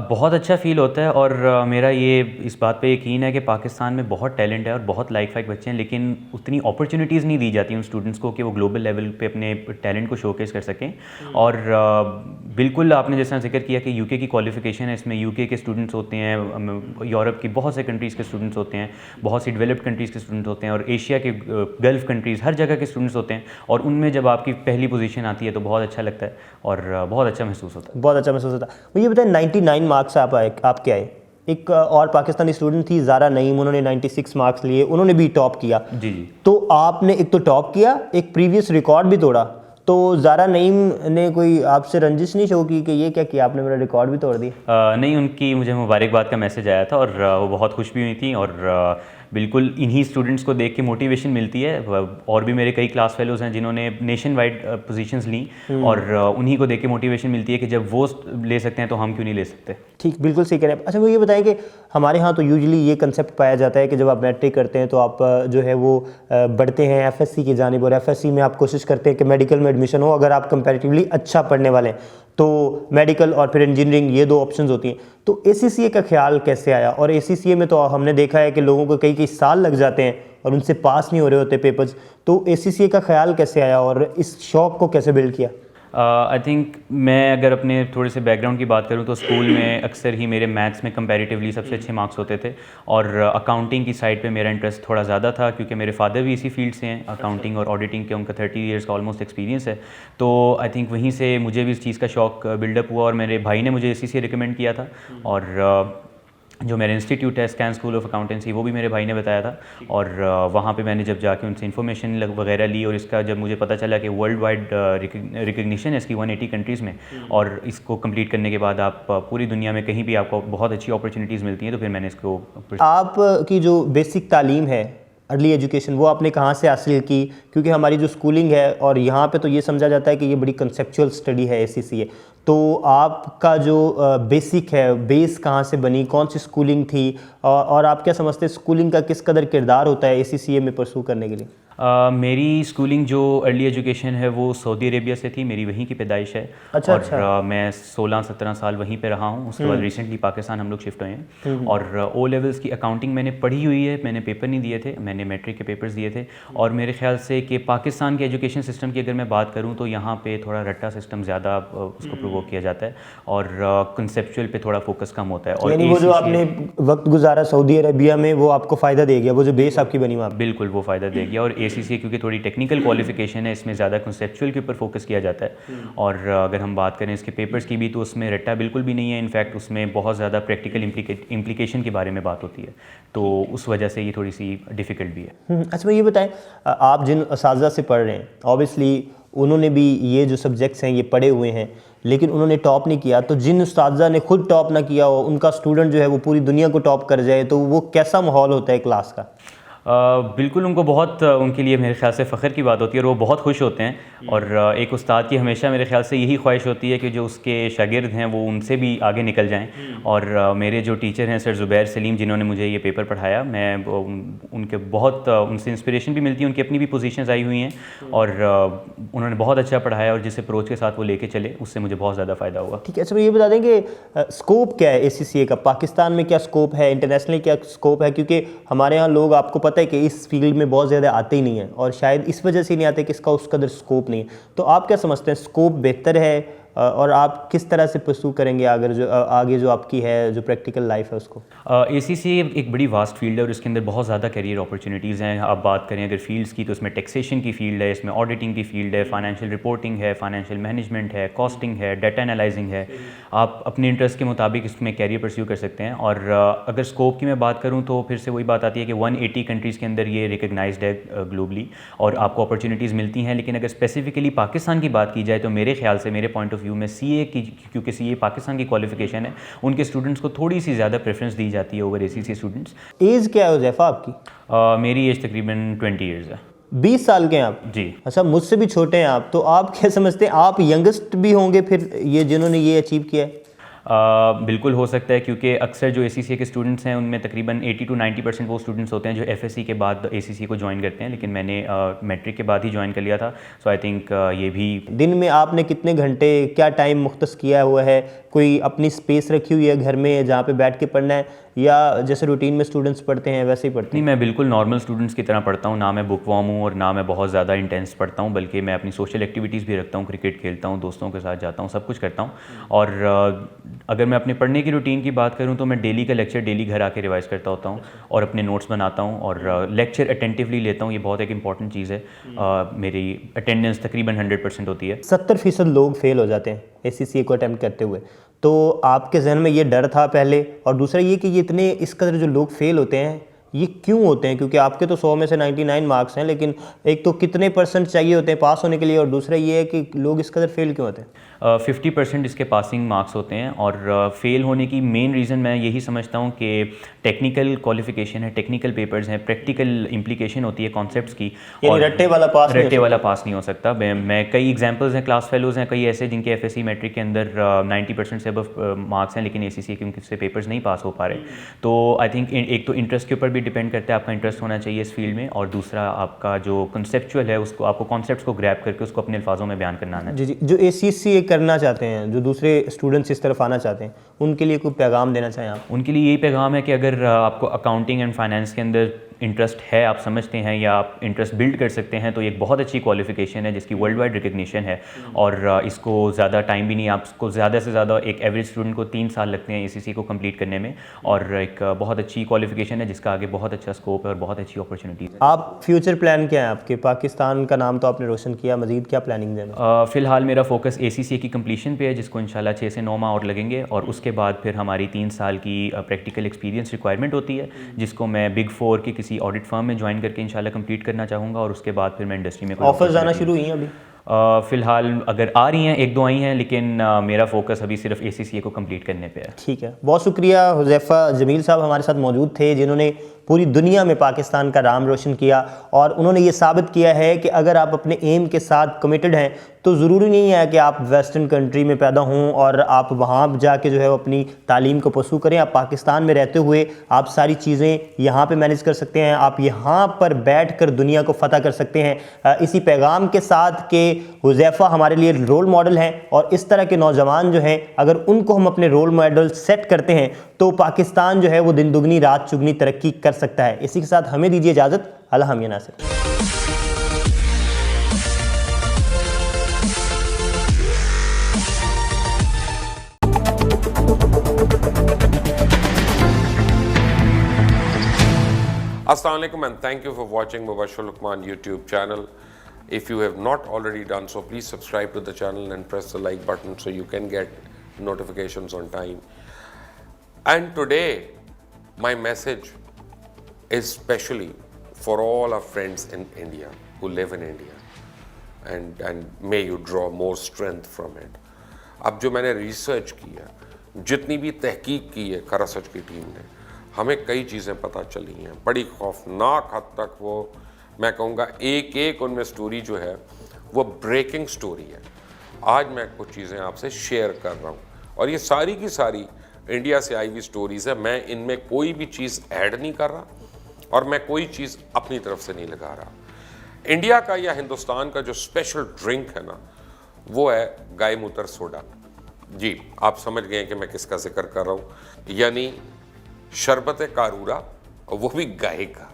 बहुत अच्छा फ़ील होता है और मेरा ये इस बात पे यकीन है कि पाकिस्तान में बहुत टैलेंट है और बहुत लाइक फाइक बच्चे हैं, लेकिन उतनी अपॉर्चुनिटीज़ नहीं दी जाती उन स्टूडेंट्स को कि वो ग्लोबल लेवल पे अपने टैलेंट को शोकेस कर सकें। और बिल्कुल आपने जैसा जिक्र किया कि यूके की क्वालिफ़िकेशन है, इसमें यूके के स्टूडेंट्स होते हैं, यूरोप की बहुत से कंट्रीज़ के स्टूडेंट्स होते हैं, बहुत सी डेवलप्ड कंट्रीज़ के स्टूडेंट होते हैं, और एशिया के गल्फ़ कंट्रीज़, हर जगह के स्टूडेंट्स होते हैं, और उनमें जब आपकी पहली पोजीशन आती है तो बहुत अच्छा लगता है और बहुत अच्छा महसूस होता है। बहुत अच्छा महसूस होता है। मुझे बताएं, 99 मार्क्स आपके आए। एक और पाकिस्तानी स्टूडेंट थी ज़ारा नईम, उन्होंने 96 मार्क्स लिए, उन्होंने भी टॉप किया। जी जी। तो आपने एक तो टॉप किया, एक प्रीवियस रिकॉर्ड भी तोड़ा, तो ज़ारा नईम ने कोई आपसे रंजिश नहीं शो की कि ये क्या किया आपने, मेरा रिकॉर्ड भी तोड़ दिया? नहीं, उनकी मुझे मुबारकबाद का मैसेज आया था और वो बहुत खुश भी हुई थी, और बिल्कुल इन्हीं स्टूडेंट्स को देख के मोटिवेशन मिलती है। और भी मेरे कई क्लास फेलोज़ हैं जिन्होंने नेशन वाइड पोजीशंस ली, और उन्हीं को देख के मोटिवेशन मिलती है कि जब वो ले सकते हैं तो हम क्यों नहीं ले सकते। ठीक, बिल्कुल सही कह रहे हैं। अच्छा, मुझे ये बताएं कि हमारे यहाँ तो यूजुअली ये कंसेप्ट पाया जाता है कि जब आप मैट्रिक करते हैं तो आप जो है वो बढ़ते हैं FSC की जानिब, और FSC में आप कोशिश करते हैं कि मेडिकल में एडमिशन हो। अगर आप कंपैरेटिवली अच्छा पढ़ने वाले हैं तो मेडिकल और फिर इंजीनियरिंग, ये 2 ऑप्शंस होती हैं। तो ACCA का ख्याल कैसे आया? और ACCA में तो हमने देखा है कि लोगों को कई कई साल लग जाते हैं और उनसे पास नहीं हो रहे होते पेपर्स, तो ACCA का ख्याल कैसे आया और इस शौक़ को कैसे बिल्ड किया? आई थिंक मैं अगर अपने थोड़े से बैकग्राउंड की बात करूं तो स्कूल में अक्सर ही मेरे मैथ्स में कंपैरेटिवली सबसे अच्छे मार्क्स होते थे, और अकाउंटिंग की साइड पे मेरा इंटरेस्ट थोड़ा ज़्यादा था क्योंकि मेरे फादर भी इसी फील्ड से हैं, अकाउंटिंग और ऑडिटिंग के, उनका 30 इयर्स का ऑलमोस्ट एक्सपीरियंस है। तो आई थिंक वहीं से मुझे भी इस चीज़ का शौक़ बिल्डअप हुआ, और मेरे भाई ने मुझे ACCA रिकमेंड किया था, और जो मेरा इंस्टीट्यूट है स्कैन स्कूल ऑफ अकाउंटेंसी, वो भी मेरे भाई ने बताया था, और वहाँ पे मैंने जब जाके उनसे इन्फॉर्मेशन वगैरह ली, और इसका जब मुझे पता चला कि वर्ल्ड वाइड रिकग्निशन है इसकी 180 कंट्रीज़ में, और इसको कंप्लीट करने के बाद आप पूरी दुनिया में कहीं भी आपको बहुत अच्छी अपॉर्चुनिटीज़ मिलती हैं, तो फिर मैंने इसको। आपकी जो बेसिक तालीम है, अर्ली एजुकेशन, वो आपने कहाँ से हासिल की? क्योंकि हमारी जो स्कूलिंग है, और यहाँ पे तो ये समझा जाता है कि ये बड़ी कंसेप्चुअल स्टडी है ACCA, तो आपका जो बेसिक है, बेस कहाँ से बनी, कौन सी स्कूलिंग थी, और आप क्या समझते हैं स्कूलिंग का किस कदर किरदार होता है ACCA में परसू करने के लिए? मेरी स्कूलिंग जो अर्ली एजुकेशन है वो सऊदी अरेबिया से थी, मेरी वहीं की पैदाइश है। अच्छा, और अच्छा। मैं 16-17 साल वहीं पे रहा हूँ। उसके बाद रिसेंटली पाकिस्तान हम लोग शिफ्ट हुए हैं, और O लेवल्स की अकाउंटिंग मैंने पढ़ी हुई है, मैंने पेपर नहीं दिए थे, मैंने मैट्रिक के पेपर्स दिए थे। और मेरे ख्याल से कि पाकिस्तान के एजुकेशन सिस्टम की अगर मैं बात करूँ तो यहाँ पे थोड़ा रट्टा सिस्टम ज़्यादा उसको प्रोवोक किया जाता है, और कंसेप्चुअल पे थोड़ा फोकस कम होता है। और यानी वो जो आपने वक्त गुजारा सऊदी अरेबिया में, वो आपको फ़ायदा दे गया, वो जो बेस आपकी बनी वहाँ? बिल्कुल, वो फ़ायदा दे गया। और ACCA क्योंकि थोड़ी टेक्निकल क्वालिफिकेशन है, इसमें ज़्यादा कंसेप्चुअल के ऊपर फोकस किया जाता है। और अगर हम बात करें इसके पेपर्स की भी, तो उसमें रट्टा बिल्कुल भी नहीं है, इनफैक्ट उसमें बहुत ज़्यादा प्रैक्टिकल इम्प्लीकेशन के बारे में बात होती है, तो उस वजह से ये थोड़ी सी डिफ़िकल्ट भी है। अच्छा, ये बताएं, आप जिन असातिज़ा से पढ़ रहे हैं, ऑब्वियसली उन्होंने भी ये जो सब्जेक्ट्स हैं ये पढ़े हुए हैं, लेकिन उन्होंने टॉप नहीं किया, तो जिन उस्तादा ने खुद टॉप ना किया हो, उनका स्टूडेंट जो है वो पूरी दुनिया को टॉप कर जाए, तो वो कैसा माहौल होता है क्लास का? बिल्कुल, उनको बहुत उनके लिए मेरे ख़्याल से फ़ख्र की बात होती है, और वो बहुत खुश होते हैं। और एक उस्ताद की हमेशा मेरे ख़्याल से यही ख्वाहिश होती है कि जो उसके शागिर्द हैं वो उनसे भी आगे निकल जाएं। और मेरे जो टीचर हैं सर ज़ुबैर सलीम, जिन्होंने मुझे ये पेपर पढ़ाया, मैं उनके बहुत उनसे इंस्पिरेशन भी मिलती है, उनकी अपनी भी पोजीशंस आई हुई हैं, और उन्होंने बहुत अच्छा पढ़ाया, और जिस अप्रोच के साथ वो लेके चले उससे मुझे बहुत ज़्यादा फ़ायदा हुआ। ठीक है। अच्छा, ये बता दें कि स्कोप क्या है ACCA का, पाकिस्तान में क्या स्कोप है, इंटरनेशनली क्या स्कोप है? क्योंकि हमारे यहाँ लोग, आपको पता है कि इस फील्ड में बहुत ज़्यादा आते ही नहीं हैं, और शायद इस वजह से नहीं आते कि इसका उस कदर स्कोप नहीं है। तो आप क्या समझते हैं, स्कोप बेहतर है, और आप किस तरह से परसू करेंगे आगे जो आपकी है, जो प्रैक्टिकल लाइफ है उसको? ACCA एक बड़ी वास्ट फील्ड है, और इसके अंदर बहुत ज़्यादा करियर अपॉर्चुनिटीज़ हैं। आप बात करें अगर फील्ड्स की, तो इसमें टैक्सेशन की फील्ड है, इसमें ऑडिटिंग की फील्ड है, फाइनेंशियल रिपोर्टिंग है, फाइनेंशियल मैनेजमेंट है, कॉस्टिंग है, डाटा एनालाइजिंग है। आप अपने इंटरेस्ट के मुताबिक इसमें कैरियर परस्यू कर सकते हैं। और अगर स्कोप की मैं बात करूँ तो फिर से वही बात आती है कि 180 कंट्रीज़ के अंदर ये रिकगनाइज्ड है ग्लोबली, और आपको अपॉर्चुनिटीज़ मिलती हैं। लेकिन अगर स्पेसिफिकली पाकिस्तान की बात की जाए तो मेरे ख्याल से, मेरे पॉइंट ऑफ व्यू में CA की, क्योंकि CA पाकिस्तान की क्वालिफिकेशन है, उनके स्टूडेंट्स को थोड़ी सी ज़्यादा प्रेफरेंस दी जाती है ओवर ACCA स्टूडेंट्स। एज क्या है हुज़ैफ़ा आपकी? मेरी एज तकरीबन 20 ईयर्स है। 20 साल के हैं आप? जी। अच्छा, मुझसे भी छोटे हैं आप, तो आप क्या समझते हैं, आप यंगेस्ट भी होंगे फिर ये जिन्होंने ये अचीव किया है? बिल्कुल हो सकता है, क्योंकि अक्सर जो ACCA के स्टूडेंट्स हैं उनमें तकरीबन 80 to 90% वो स्टूडेंट्स होते हैं जो FSC के बाद ACCA को ज्वाइन करते हैं, लेकिन मैंने मैट्रिक के बाद ही ज्वाइन कर लिया था। सो आई थिंक ये भी। दिन में आपने कितने घंटे, क्या टाइम मुख्तस किया हुआ है? कोई अपनी स्पेस रखी हुई है घर में जहाँ पे बैठ के पढ़ना है, या जैसे रूटीन में स्टूडेंट्स पढ़ते हैं वैसे ही पढ़ते नहीं, हैं? मैं बिल्कुल नॉर्मल स्टूडेंट्स की तरह पढ़ता हूँ। ना मैं बुक वॉर्म हूँ और ना मैं बहुत ज़्यादा इंटेंस पढ़ता हूँ, बल्कि मैं अपनी सोशल एक्टिविटीज़ भी रखता हूँ, क्रिकेट खेलता हूँ, दोस्तों के साथ जाता हूँ, सब कुछ करता हूँ। और अगर मैं अपने पढ़ने की रूटीन की बात करूँ तो मैं डेली का लेक्चर डेली घर आके रिवाइज़ करता होता हूँ और अपने नोट्स बनाता हूँ और लेक्चर अटेंटिवली लेता हूँ। ये बहुत एक इंपॉर्टेंट चीज़ है। मेरी अटेंडेंस तकरीबन 100% होती है। 70% लोग फेल हो जाते हैं ACCA को अटैम्प्ट करते हुए, तो आपके जहन में ये डर था पहले? और दूसरा ये कि ये इतने इस कदर जो लोग फेल होते हैं ये क्यों होते हैं? क्योंकि आपके तो 100 में से 99 मार्क्स हैं, लेकिन एक तो कितने % चाहिए होते हैं पास होने के लिए, और दूसरा ये है कि लोग इस कदर फेल क्यों होते हैं? 50% इसके पासिंग मार्क्स होते हैं, और फेल होने की मेन रीज़न मैं यही समझता हूँ कि टेक्निकल क्वालिफिकेशन है, टेक्निकल पेपर्स हैं, प्रैक्टिकल इम्प्लीकेशन होती है कॉन्सेप्ट्स की, और रट्टे वाला पास नहीं हो सकता। मैं कई एग्जांपल्स हैं, क्लास फेलोज़ हैं कई ऐसे जिनके FSC मैट्रिक के अंदर 90% से अब मार्क्स हैं, लेकिन ACCA के उनसे पेपर्स नहीं पास हो पा रहे। तो आई थिंक एक तो इंटरेस्ट के ऊपर भी डिपेंड करता है, आपका इंटरेस्ट होना चाहिए इस फील्ड में, और दूसरा आपका जो कंसेप्चुअल है उसको, आपको कॉन्सेप्ट्स को ग्रैब करके उसको अपने अल्फाजों में बयान करना है। जी, जो ACCA करना चाहते हैं, जो दूसरे स्टूडेंट्स इस तरफ आना चाहते हैं, उनके लिए कोई पैगाम देना चाहें आप? उनके लिए यही पैगाम है कि अगर आपको अकाउंटिंग एंड फाइनेंस के अंदर इंटरेस्ट है, आप समझते हैं या आप इंटरेस्ट बिल्ड कर सकते हैं, तो ये एक बहुत अच्छी क्वालिफिकेशन है जिसकी वर्ल्ड वाइड रिकग्निशन है, और इसको ज़्यादा टाइम भी नहीं, आपको ज़्यादा से ज़्यादा एक एवरेज स्टूडेंट को 3 साल लगते हैं ACCA को कंप्लीट करने में, और एक बहुत अच्छी क्वालिफिकेशन है जिसका आगे बहुत अच्छा स्कोप है और बहुत अच्छी अपॉर्चुनिटीज़ है। आप फ्यूचर प्लान क्या है आपके? पाकिस्तान का नाम तो आपने रोशन किया, मजीद क्या प्लानिंग है? फ़िलहाल मेरा फोकस ACCA की कंप्लीशन पे है, जिसको इंशाल्लाह 6 से 9 माह और लगेंगे, और उसके बाद फिर हमारी 3 साल की प्रैक्टिकल एक्सपीरियंस रिक्वायरमेंट होती है, जिसको मैं Big 4 की किसी ऑडिट फर्म में ज्वाइन करके इंशाल्लाह कंप्लीट करना चाहूँगा, और उसके बाद फिर मैं इंडस्ट्री में ऑफर्स आना शुरू हुई हैं अभी? फ़िलहाल अगर आ रही हैं, 1-2 आई हैं, लेकिन मेरा फोकस अभी सिर्फ ACCA को कंप्लीट करने पे है। ठीक है, बहुत शुक्रिया। हुज़ैफ़ा जमील साहब हमारे साथ मौजूद थे, जिन्होंने पूरी दुनिया में पाकिस्तान का नाम रोशन किया, और उन्होंने ये साबित किया है कि अगर आप अपने एम के साथ कमिटेड हैं तो ज़रूरी नहीं है कि आप वेस्टर्न कंट्री में पैदा हों और आप वहाँ जाके जो है वो अपनी तालीम को परस्यू करें। आप पाकिस्तान में रहते हुए आप सारी चीज़ें यहाँ पे मैनेज कर सकते हैं, आप यहाँ पर बैठकर दुनिया को फ़तह कर सकते हैं। इसी पैगाम के साथ कि हुज़ैफ़ा हमारे लिए रोल मॉडल हैं, और इस तरह के नौजवान जो हैं अगर उनको हम अपने रोल मॉडल सेट करते हैं तो पाकिस्तान जो है वो दिन दुगनी रात चुगनी तरक्की कर सकता है। इसी के साथ हमें दीजिए इजाज़त। अल्लाह हम Nasir. Assalamu alaikum and thank you for watching Mubashir Luqman YouTube channel. If you have not already done so, please subscribe to the channel and press the like button so you can get notifications on time. And today, my message is specially for all our friends in India who live in India, and may you draw more strength from it. अब जो मैंने research किया, जितनी भी तहकीक की है खरासच की टीम ने, हमें कई चीज़ें पता चली हैं, बड़ी खौफनाक हद तक। वो मैं कहूँगा एक एक उनमें स्टोरी जो है वो ब्रेकिंग स्टोरी है। आज मैं कुछ चीज़ें आपसे शेयर कर रहा हूँ, और ये सारी की सारी इंडिया से आई हुई स्टोरीज़ है। मैं इनमें कोई भी चीज़ ऐड नहीं कर रहा, और मैं कोई चीज़ अपनी तरफ से नहीं लगा रहा। इंडिया का या हिंदुस्तान का जो स्पेशल ड्रिंक है ना, वो है गाय मूत्र सोडा। जी, आप समझ गए कि मैं किसका जिक्र कर रहा हूँ, यानी शरबत कारूरा, और वो भी गाय का।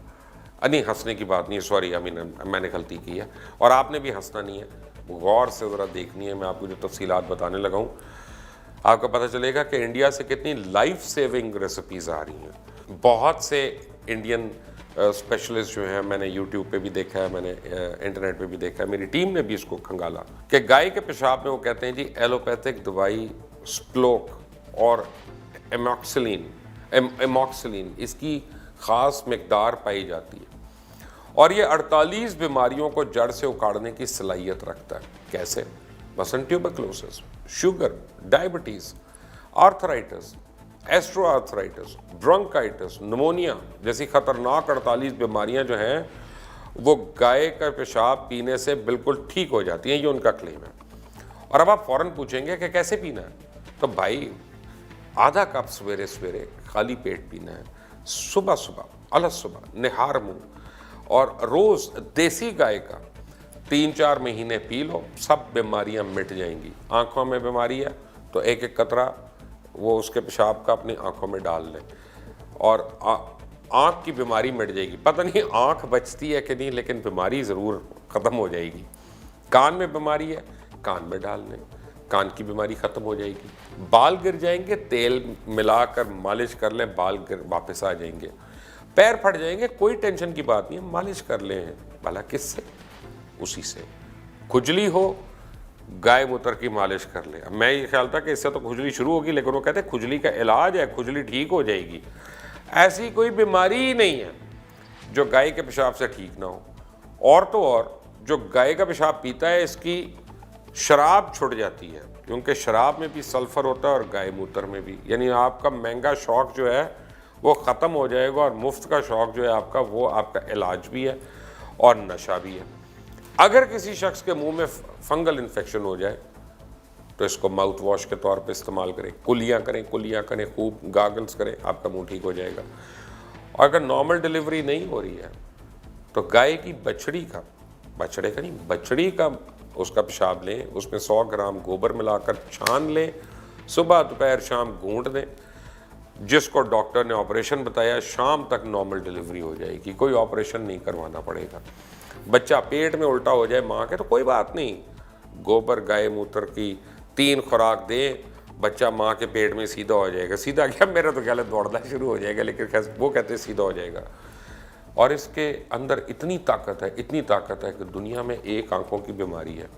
नहीं, हंसने की बात नहीं, सॉरी, मैंने गलती की है, और आपने भी हंसना नहीं है, गौर से ज़रा देखनी है। मैं आपको जो तफसीलात बताने लगा हूँ, आपको पता चलेगा कि इंडिया से कितनी लाइफ सेविंग रेसिपीज़ आ रही हैं। बहुत से इंडियन स्पेशलिस्ट जो हैं, मैंने यूट्यूब पे भी देखा है, मैंने इंटरनेट पे भी देखा है, मेरी टीम ने भी इसको खंगाला कि गाय के पेशाब में वो कहते हैं जी एलोपैथिक दवाई स्प्लोक और एमॉक्सिलिन इसकी ख़ास मकदार पाई जाती है, और ये 48 बीमारियों को जड़ से उखाड़ने की सलाहियत रखता है। कैसे? मसलन tuberculosis, sugar, diabetes, arthritis, osteoarthritis, bronchitis, pneumonia जैसी खतरनाक 48 बीमारियां जो हैं वो गाय का पेशाब पीने से बिल्कुल ठीक हो जाती हैं, ये उनका क्लेम है। और अब आप फौरन पूछेंगे कि कैसे पीना है, तो भाई आधा कप सवेरे सवेरे खाली पेट पीना है, सुबह सुबह, अलस सुबह, निहार मुंह, और रोज देसी गाय का 3-4 महीने पी लो, सब बीमारियां मिट जाएंगी। आंखों में बीमारी है तो एक एक कतरा वो उसके पेशाब का अपनी आंखों में डाल लें और आँख की बीमारी मिट जाएगी। पता नहीं आँख बचती है कि नहीं, लेकिन बीमारी ज़रूर ख़त्म हो जाएगी। कान में बीमारी है, कान में डाल लें, कान की बीमारी ख़त्म हो जाएगी। बाल गिर जाएंगे, तेल मिलाकर मालिश कर लें, बाल गिर वापस आ जाएंगे। पैर फट जाएंगे, कोई टेंशन की बात नहीं है, मालिश कर लें। भला किससे? उसी से। खुजली हो, गाय मूत्र की मालिश कर ले। मैं ये ख्याल था कि इससे तो खुजली शुरू होगी, लेकिन वो कहते हैं खुजली का इलाज है, खुजली ठीक हो जाएगी। ऐसी कोई बीमारी ही नहीं है जो गाय के पेशाब से ठीक ना हो। और तो और जो गाय का पेशाब पीता है, इसकी शराब छुट जाती है, क्योंकि शराब में भी सल्फर होता है और गाय मूत्र में भी। यानी आपका महंगा शौक जो है वो ख़त्म हो जाएगा और मुफ्त का शौक जो है आपका, वो आपका इलाज भी है और नशा भी है। अगर किसी शख्स के मुंह में फंगल इन्फेक्शन हो जाए तो इसको माउथ वॉश के तौर पे इस्तेमाल करें, कुलियाँ करें, खूब गागल्स करें, आपका मुंह ठीक हो जाएगा। और अगर नॉर्मल डिलीवरी नहीं हो रही है तो गाय की बछड़ी का उसका पेशाब लें, उसमें 100 ग्राम गोबर मिलाकर छान लें, सुबह दोपहर शाम घूंट दें। जिसको डॉक्टर ने ऑपरेशन बताया, शाम तक नॉर्मल डिलीवरी हो जाएगी, कोई ऑपरेशन नहीं करवाना पड़ेगा। बच्चा पेट में उल्टा हो जाए माँ के तो कोई बात नहीं, गोबर गाय मूत्र की 3 खुराक दें, बच्चा माँ के पेट में सीधा हो जाएगा। सीधा क्या, मेरा तो ख्याल दौड़ना शुरू हो जाएगा, लेकिन खैर वो कहते हैं सीधा हो जाएगा। और इसके अंदर इतनी ताकत है कि दुनिया में एक आंखों की बीमारी है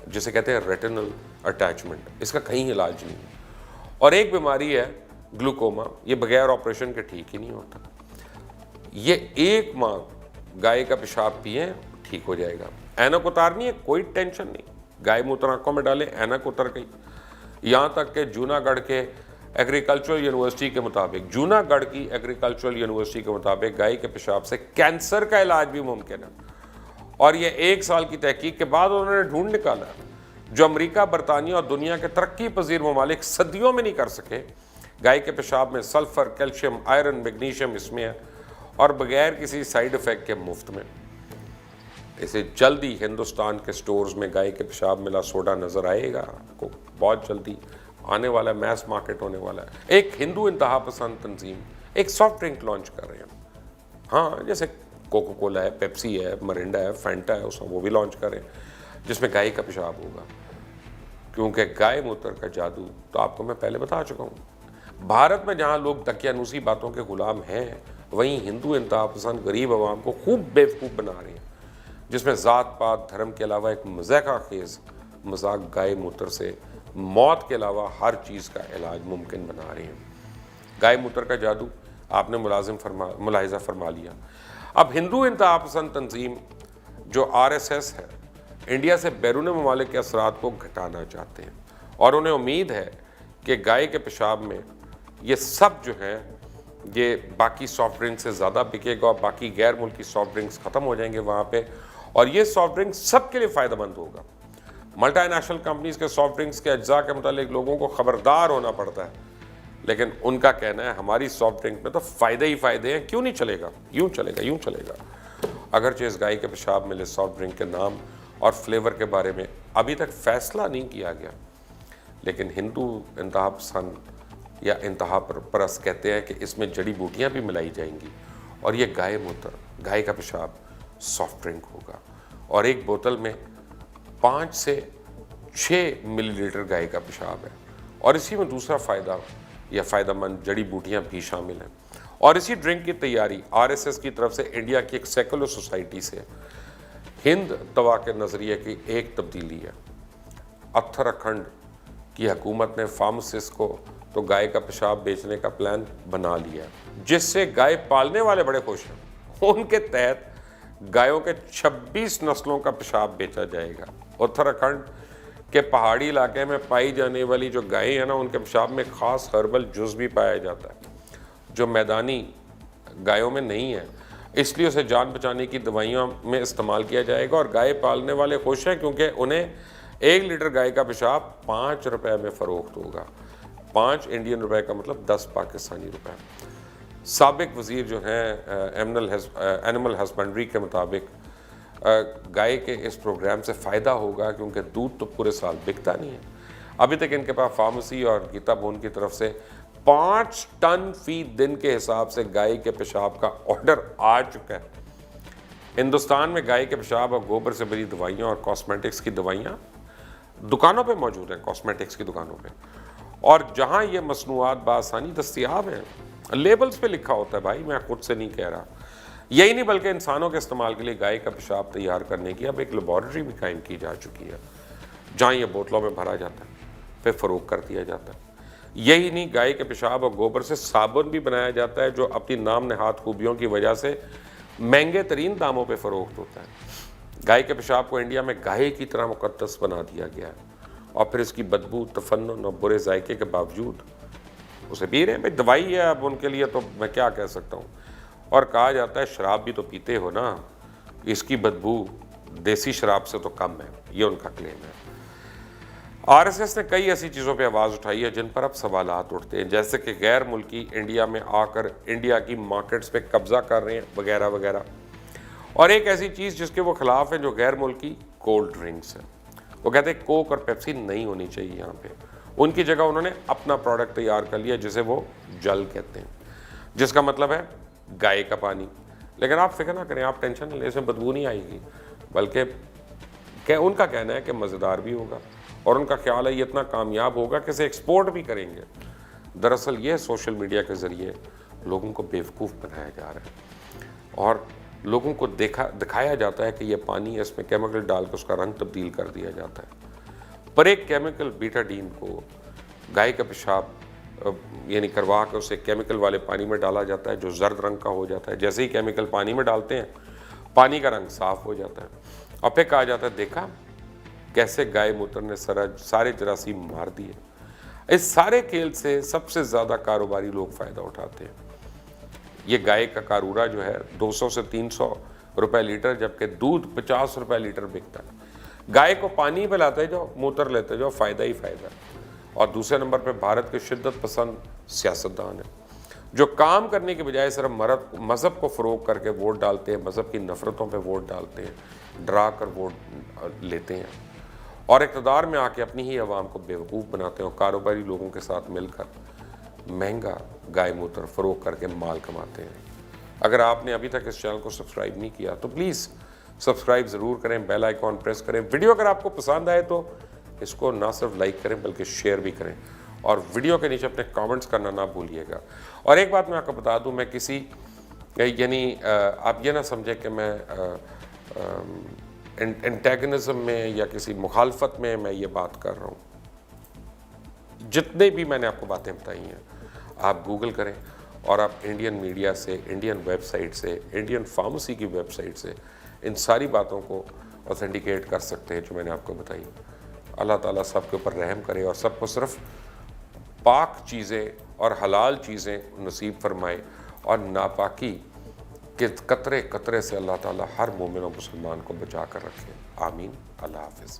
जिसे कहते हैं रेटिनल अटैचमेंट, इसका कहीं इलाज नहीं है। और एक बीमारी है ग्लूकोमा, ये बगैर ऑपरेशन के ठीक ही नहीं होता। ये एक माह गाय का पेशाब पिए, ठीक हो जाएगा। ऐनक उतारनी है, कोई टेंशन नहीं, गाय मूत्र आंखों में डाले, ऐनक उतर गई। यहाँ तक कि जूनागढ़ के एग्रीकल्चरल यूनिवर्सिटी के मुताबिक गाय के पेशाब से कैंसर का इलाज भी मुमकिन है। और ये 1 साल की तहकीक के बाद उन्होंने ढूंढ निकाला जो अमेरिका, बरतानिया और दुनिया के तरक्की पजीर ममालिक सदियों में नहीं कर सके। गाय के पेशाब में सल्फर, कैल्शियम, आयरन, मैग्नीशियम इसमें है और बगैर किसी साइड इफेक्ट के मुफ्त में। इसे जल्दी हिंदुस्तान के स्टोर्स में गाय के पेशाब मिला सोडा नज़र आएगा आपको, बहुत जल्दी आने वाला, मैस मार्केट होने वाला है। एक हिंदू इंतहा पसंद तंजीम एक सॉफ्ट ड्रिंक लॉन्च कर रहे हैं। हाँ, जैसे कोको कोला है, पेप्सी है, मरिंडा है, फैंटा है, उसमें वो भी लॉन्च करें जिसमें गाय का पेशाब होगा, क्योंकि गाय मूत्र का जादू तो आपको मैं पहले बता चुका हूँ। भारत में जहाँ लोग दकियानूसी बातों के गुलाम हैं, वहीं हिंदू इंतहा पसंद गरीब आवाम को खूब बेवकूफ़ बना रहे हैं, जिसमें ज़ात पात धर्म के अलावा एक मज़ाक़ा खेज़ मजाक गाय मूत्र से मौत के अलावा हर चीज़ का इलाज मुमकिन बना रहे हैं। गाय मूत्र का जादू आपने मुलाहिज़ा फरमा लिया। अब हिंदू इंतहा पसंद तंजीम जो RSS है, इंडिया से बैरून ममालिक के असरात को घटाना चाहते हैं और उन्हें उम्मीद है कि गाय के पेशाब में ये सब जो है ये बाकी सॉफ्ट ड्रिंक से ज़्यादा बिकेगा और बाकी गैर मुल्की सॉफ्ट ड्रिंक्स ख़त्म हो जाएंगे वहाँ पे, और ये सॉफ्ट ड्रिंक सबके लिए फ़ायदेमंद होगा। मल्टीनेशनल कंपनीज़ के सॉफ्ट ड्रिंक्स के अज्जा के मुतालिक लोगों को ख़बरदार होना पड़ता है, लेकिन उनका कहना है हमारी सॉफ्ट ड्रिंक में तो फ़ायदे ही फ़ायदे हैं, क्यों नहीं चलेगा, यूँ चलेगा। अगरचे इस गाय के पेशाब मिले सॉफ्ट ड्रिंक के नाम और फ्लेवर के बारे में अभी तक फ़ैसला नहीं किया गया, लेकिन हिंदू इंतहा पसंद या इंतहा परस्त कहते हैं कि इसमें जड़ी बूटियाँ भी मिलाई जाएंगी और ये गाय मूत्र, गाय का पेशाब सॉफ्ट ड्रिंक होगा। और एक बोतल में 5 से 6 मिलीलीटर गाय का पेशाब है और इसी में दूसरा फ़ायदा या फ़ायदेमंद जड़ी बूटियाँ भी शामिल हैं। और इसी ड्रिंक की तैयारी RSS की तरफ से इंडिया की एक सेकुलर सोसाइटी से हिंद तवा के नज़रिए की एक तब्दीली है। उत्तराखंड की हुकूमत ने फार्मासिस्ट को तो गाय का पेशाब बेचने का प्लान बना लिया, जिससे गाय पालने वाले बड़े खुश हैं। उनके तहत गायों के 26 नस्लों का पेशाब बेचा जाएगा। उत्तराखंड कि पहाड़ी इलाके में पाई जाने वाली जो गायें हैं ना, उनके पेशाब में ख़ास हर्बल जुज़ भी पाया जाता है जो मैदानी गायों में नहीं है, इसलिए उसे जान बचाने की दवाइयों में इस्तेमाल किया जाएगा। और गाय पालने वाले खुश हैं क्योंकि उन्हें 1 लीटर गाय का पेशाब 5 रुपए में फ़रोख्त होगा। 5 इंडियन रुपए का मतलब 10 पाकिस्तानी रुपए। साबिक वज़ीर जो हैं एनिमल हस्बेंड्री के मुताबिक गाय के इस प्रोग्राम से फ़ायदा होगा क्योंकि दूध तो पूरे साल बिकता नहीं है। अभी तक इनके पास फार्मेसी और गीता बोन की तरफ से 5 टन फी दिन के हिसाब से गाय के पेशाब का ऑर्डर आ चुका है। हिंदुस्तान में गाय के पेशाब और गोबर से बनी दवाइयाँ और कॉस्मेटिक्स की दवाइयाँ दुकानों पे मौजूद हैं, कॉस्मेटिक्स की दुकानों पे, और जहाँ ये मसनूआत बासानी दस्तियाब हैं, लेबल्स पे लिखा होता है भाई, मैं खुद से नहीं कह रहा। यही नहीं बल्कि इंसानों के इस्तेमाल के लिए गाय का पेशाब तैयार करने की अब एक लेबॉरेटरी भी कायम की जा चुकी है, जहाँ ये बोतलों में भरा जाता है, फिर फ़रोख्त कर दिया जाता है। यही नहीं, गाय के पेशाब और गोबर से साबुन भी बनाया जाता है जो अपनी नाम नहाद खूबियों की वजह से महंगे तरीन दामों पे फ़रोख्त होता है। गाय के पेशाब को इंडिया में गाय की तरह मुकद्दस बना दिया गया है और फिर इसकी बदबू, तफन्नुन और बुरे जायके के बावजूद उसे पी रहे हैं। भाई दवाई है, अब उनके लिए तो मैं क्या कह सकता हूँ। और कहा जाता है शराब भी तो पीते हो ना, इसकी बदबू देसी शराब से तो कम है, ये उनका क्लेम है। आरएसएस ने कई ऐसी चीज़ों पे आवाज़ उठाई है जिन पर अब सवालात उठते हैं, जैसे कि गैर मुल्की इंडिया में आकर इंडिया की मार्केट्स पे कब्जा कर रहे हैं वगैरह वगैरह। और एक ऐसी चीज़ जिसके वो खिलाफ है जो गैर मुल्की कोल्ड ड्रिंक्स है। वो कहते हैं कोक और पेप्सी नहीं होनी चाहिए यहाँ पे। उनकी जगह उन्होंने अपना प्रोडक्ट तैयार कर लिया जिसे वो जल कहते हैं, जिसका मतलब है गाय का पानी। लेकिन आप फिक्र ना करें, आप टेंशन ना लें, इसमें बदबू नहीं आएगी, बल्कि उनका कहना है कि मज़ेदार भी होगा और उनका ख्याल है ये इतना कामयाब होगा कि इसे एक्सपोर्ट भी करेंगे। दरअसल ये सोशल मीडिया के ज़रिए लोगों को बेवकूफ़ बनाया जा रहा है और लोगों को दिखाया जाता है कि ये पानी है, इसमें केमिकल डाल कर उसका रंग तब्दील कर दिया जाता है। पर एक केमिकल बीटाडीन को गाय का पेशाब यानी करवा के उसे केमिकल वाले पानी में डाला जाता है जो जर्द रंग का हो जाता है। जैसे ही केमिकल पानी में डालते हैं, पानी का रंग साफ हो जाता है और फिर कहा जाता है देखा कैसे गाय मूत्र ने सारे जरासीम मार दिए। इस सारे खेल से सबसे ज़्यादा कारोबारी लोग फ़ायदा उठाते हैं। ये गाय का कारूरा जो है 200 से 300 रुपए लीटर, जबकि दूध 50 रुपए लीटर बिकता है। गाय को पानी पिलाते जाओ, मूत्र लेते जाओ, फ़ायदा ही फ़ायदा। और दूसरे नंबर पे भारत के शिद्दत पसंद सियासतदान है जो काम करने के बजाय सिर्फ मज़हब को फ़रोग करके वोट डालते हैं, मज़हब की नफ़रतों पे वोट डालते हैं, डरा कर वोट लेते हैं और इक़्तिदार में आके अपनी ही आवाम को बेवकूफ़ बनाते हैं और कारोबारी लोगों के साथ मिलकर महंगा गाय मूत्र फ़रोग करके माल कमाते हैं। अगर आपने अभी तक इस चैनल को सब्सक्राइब नहीं किया तो प्लीज़ सब्सक्राइब ज़रूर करें, बेल आइकॉन प्रेस करें। वीडियो अगर आपको पसंद आए तो इसको ना सिर्फ लाइक करें बल्कि शेयर भी करें और वीडियो के नीचे अपने कमेंट्स करना ना भूलिएगा। और एक बात मैं आपको बता दूं, मैं किसी यानी आप ये ना समझें कि मैं एंटेगनिज्म में या किसी मुखालफत में मैं ये बात कर रहा हूँ। जितने भी मैंने आपको बातें बताई हैं आप गूगल करें और आप इंडियन मीडिया से, इंडियन वेबसाइट से, इंडियन फार्मेसी की वेबसाइट से इन सारी बातों को ऑथेंटिकेट कर सकते हैं जो मैंने आपको बताई। अल्लाह ताला सबके ऊपर रहम करे और सबको सिर्फ पाक चीज़ें और हलाल चीज़ें नसीब फरमाए और नापाकी के कतरे कतरे से अल्लाह ताला हर मोमिन और मुसलमान को बचा कर रखे। आमीन। अल्लाह हाफ़िज़।